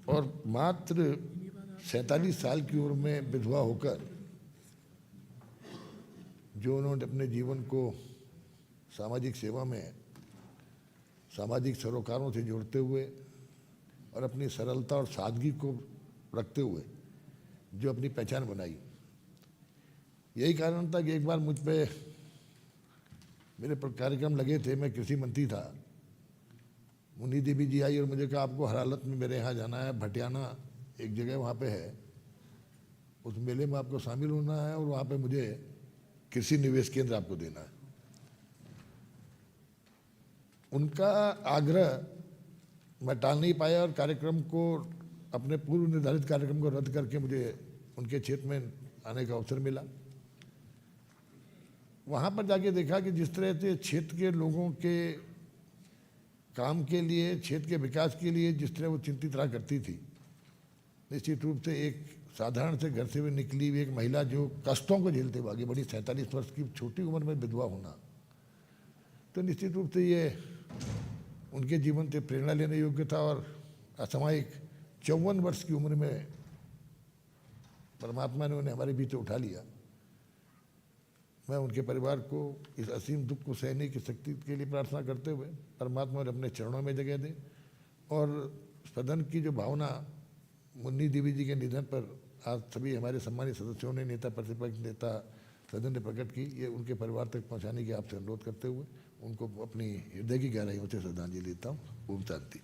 और मात्र 47 साल की उम्र में विधवा होकर जो उन्होंने अपने जीवन को सामाजिक सेवा में सामाजिक सरोकारों से जोड़ते हुए और अपनी सरलता और सादगी को रखते हुए जो अपनी पहचान बनाई, यही कारण था कि एक बार मुझ पे मेरे पर कार्यक्रम लगे थे, मैं कृषि मंत्री था, मुन्नी देवी जी आई और मुझे कहा आपको हर हालत में मेरे यहाँ जाना है, भटियाना एक जगह वहाँ पे है, उस मेले में आपको शामिल होना है और वहाँ पे मुझे कृषि निवेश केंद्र आपको देना है। उनका आग्रह मैं टाल नहीं पाया और कार्यक्रम को, अपने पूर्व निर्धारित कार्यक्रम को रद्द करके मुझे उनके क्षेत्र में आने का अवसर मिला। वहाँ पर जाके देखा कि जिस तरह से क्षेत्र के लोगों के काम के लिए, क्षेत्र के विकास के लिए जिस तरह वो चिंतित रहा करती थी, निश्चित रूप से एक साधारण से घर से हुए निकली हुई एक महिला जो कष्टों को झेलते हुए आगे बढ़ी, 47 वर्ष की छोटी उम्र में विधवा होना, तो निश्चित रूप से ये उनके जीवन से प्रेरणा लेने योग्य था। और असामयिक 54 वर्ष की उम्र में परमात्मा ने उन्हें हमारे बीच से उठा लिया। मैं उनके परिवार को इस असीम दुख को सहने की शक्ति के लिए प्रार्थना करते हुए परमात्मा ने अपने चरणों में जगह दे और सदन की जो भावना मुन्नी देवी जी के निधन पर आज सभी हमारे सम्मानित सदस्यों ने, नेता प्रतिपक्ष, नेता सदन ने प्रकट की, ये उनके परिवार तक पहुंचाने की आपसे अनुरोध करते हुए उनको अपनी हृदय की गहराइयों से श्रद्धांजलि देता हूँ। ओम शांति।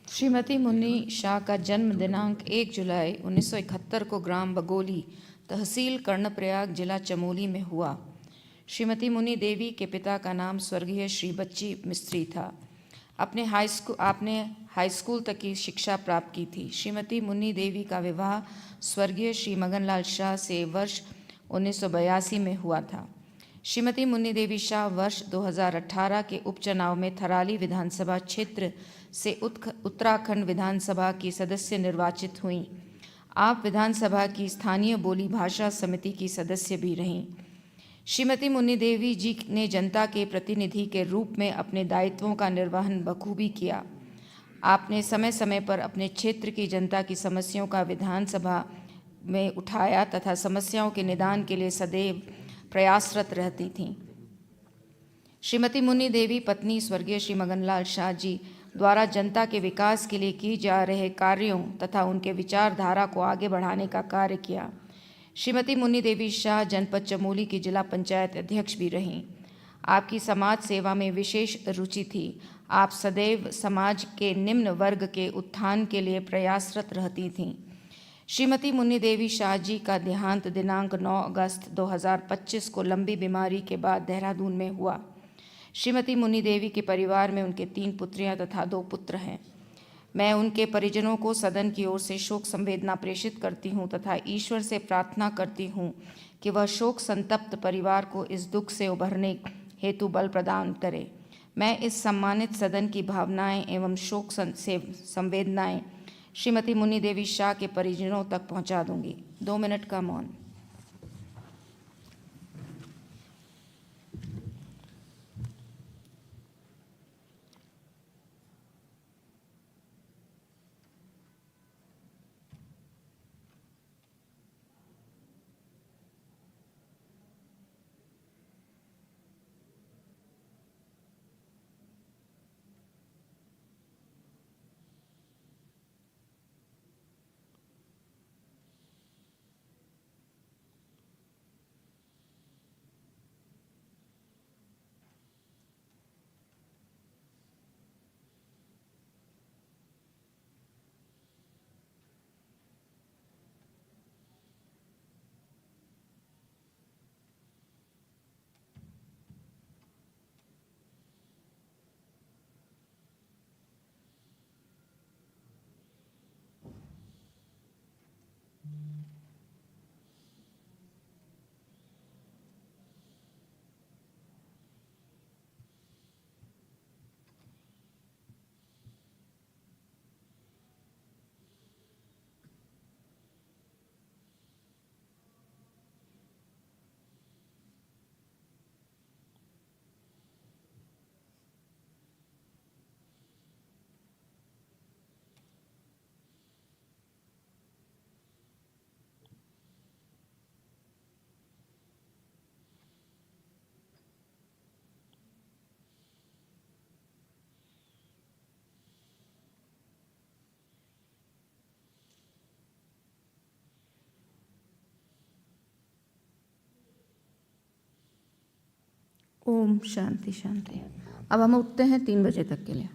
श्रीमती मुन्नी शाह का जन्म दिनांक 1 जुलाई 1971 को ग्राम बगोली, तहसील कर्णप्रयाग, जिला चमोली में हुआ। श्रीमती मुन्नी देवी के पिता का नाम स्वर्गीय श्री बच्ची मिस्त्री था। आपने हाई स्कूल तक की शिक्षा प्राप्त की थी। श्रीमती मुन्नी देवी का विवाह स्वर्गीय श्री मगनलाल शाह से वर्ष 1982 में हुआ था। श्रीमती मुन्नी देवी शाह वर्ष 2018 के उपचुनाव में थराली विधानसभा क्षेत्र से उत्तराखंड विधानसभा की सदस्य निर्वाचित हुईं। आप विधानसभा की स्थानीय बोली भाषा समिति की सदस्य भी रहीं। श्रीमती मुन्नी देवी जी ने जनता के प्रतिनिधि के रूप में अपने दायित्वों का निर्वहन बखूबी किया। आपने समय समय पर अपने क्षेत्र की जनता की समस्याओं का विधानसभा में उठाया तथा समस्याओं के निदान के लिए सदैव प्रयासरत रहती थीं। श्रीमती मुन्नी देवी पत्नी स्वर्गीय श्री मगनलाल शाह जी द्वारा जनता के विकास के लिए की जा रहे कार्यों तथा उनके विचारधारा को आगे बढ़ाने का कार्य किया। श्रीमती मुन्नी देवी शाह जनपद चमोली की जिला पंचायत अध्यक्ष भी रहीं। आपकी समाज सेवा में विशेष रुचि थी। आप सदैव समाज के निम्न वर्ग के उत्थान के लिए प्रयासरत रहती थीं। श्रीमती मुन्नी देवी शाह जी का देहांत दिनांक 9 अगस्त 2025 को लंबी बीमारी के बाद देहरादून में हुआ। श्रीमती मुन्नी देवी के परिवार में उनके 3 पुत्रियां तथा 2 पुत्र हैं। मैं उनके परिजनों को सदन की ओर से शोक संवेदना प्रेषित करती हूं तथा ईश्वर से प्रार्थना करती हूं कि वह शोक संतप्त परिवार को इस दुख से उभरने हेतु बल प्रदान करे। मैं इस सम्मानित सदन की भावनाएं एवं शोक संवेदनाएं श्रीमती मुन्नी देवी शाह के परिजनों तक पहुंचा दूंगी। 2 मिनट का मौन। ओम शांति शांति। अब हम उठते हैं 3 बजे तक के लिए।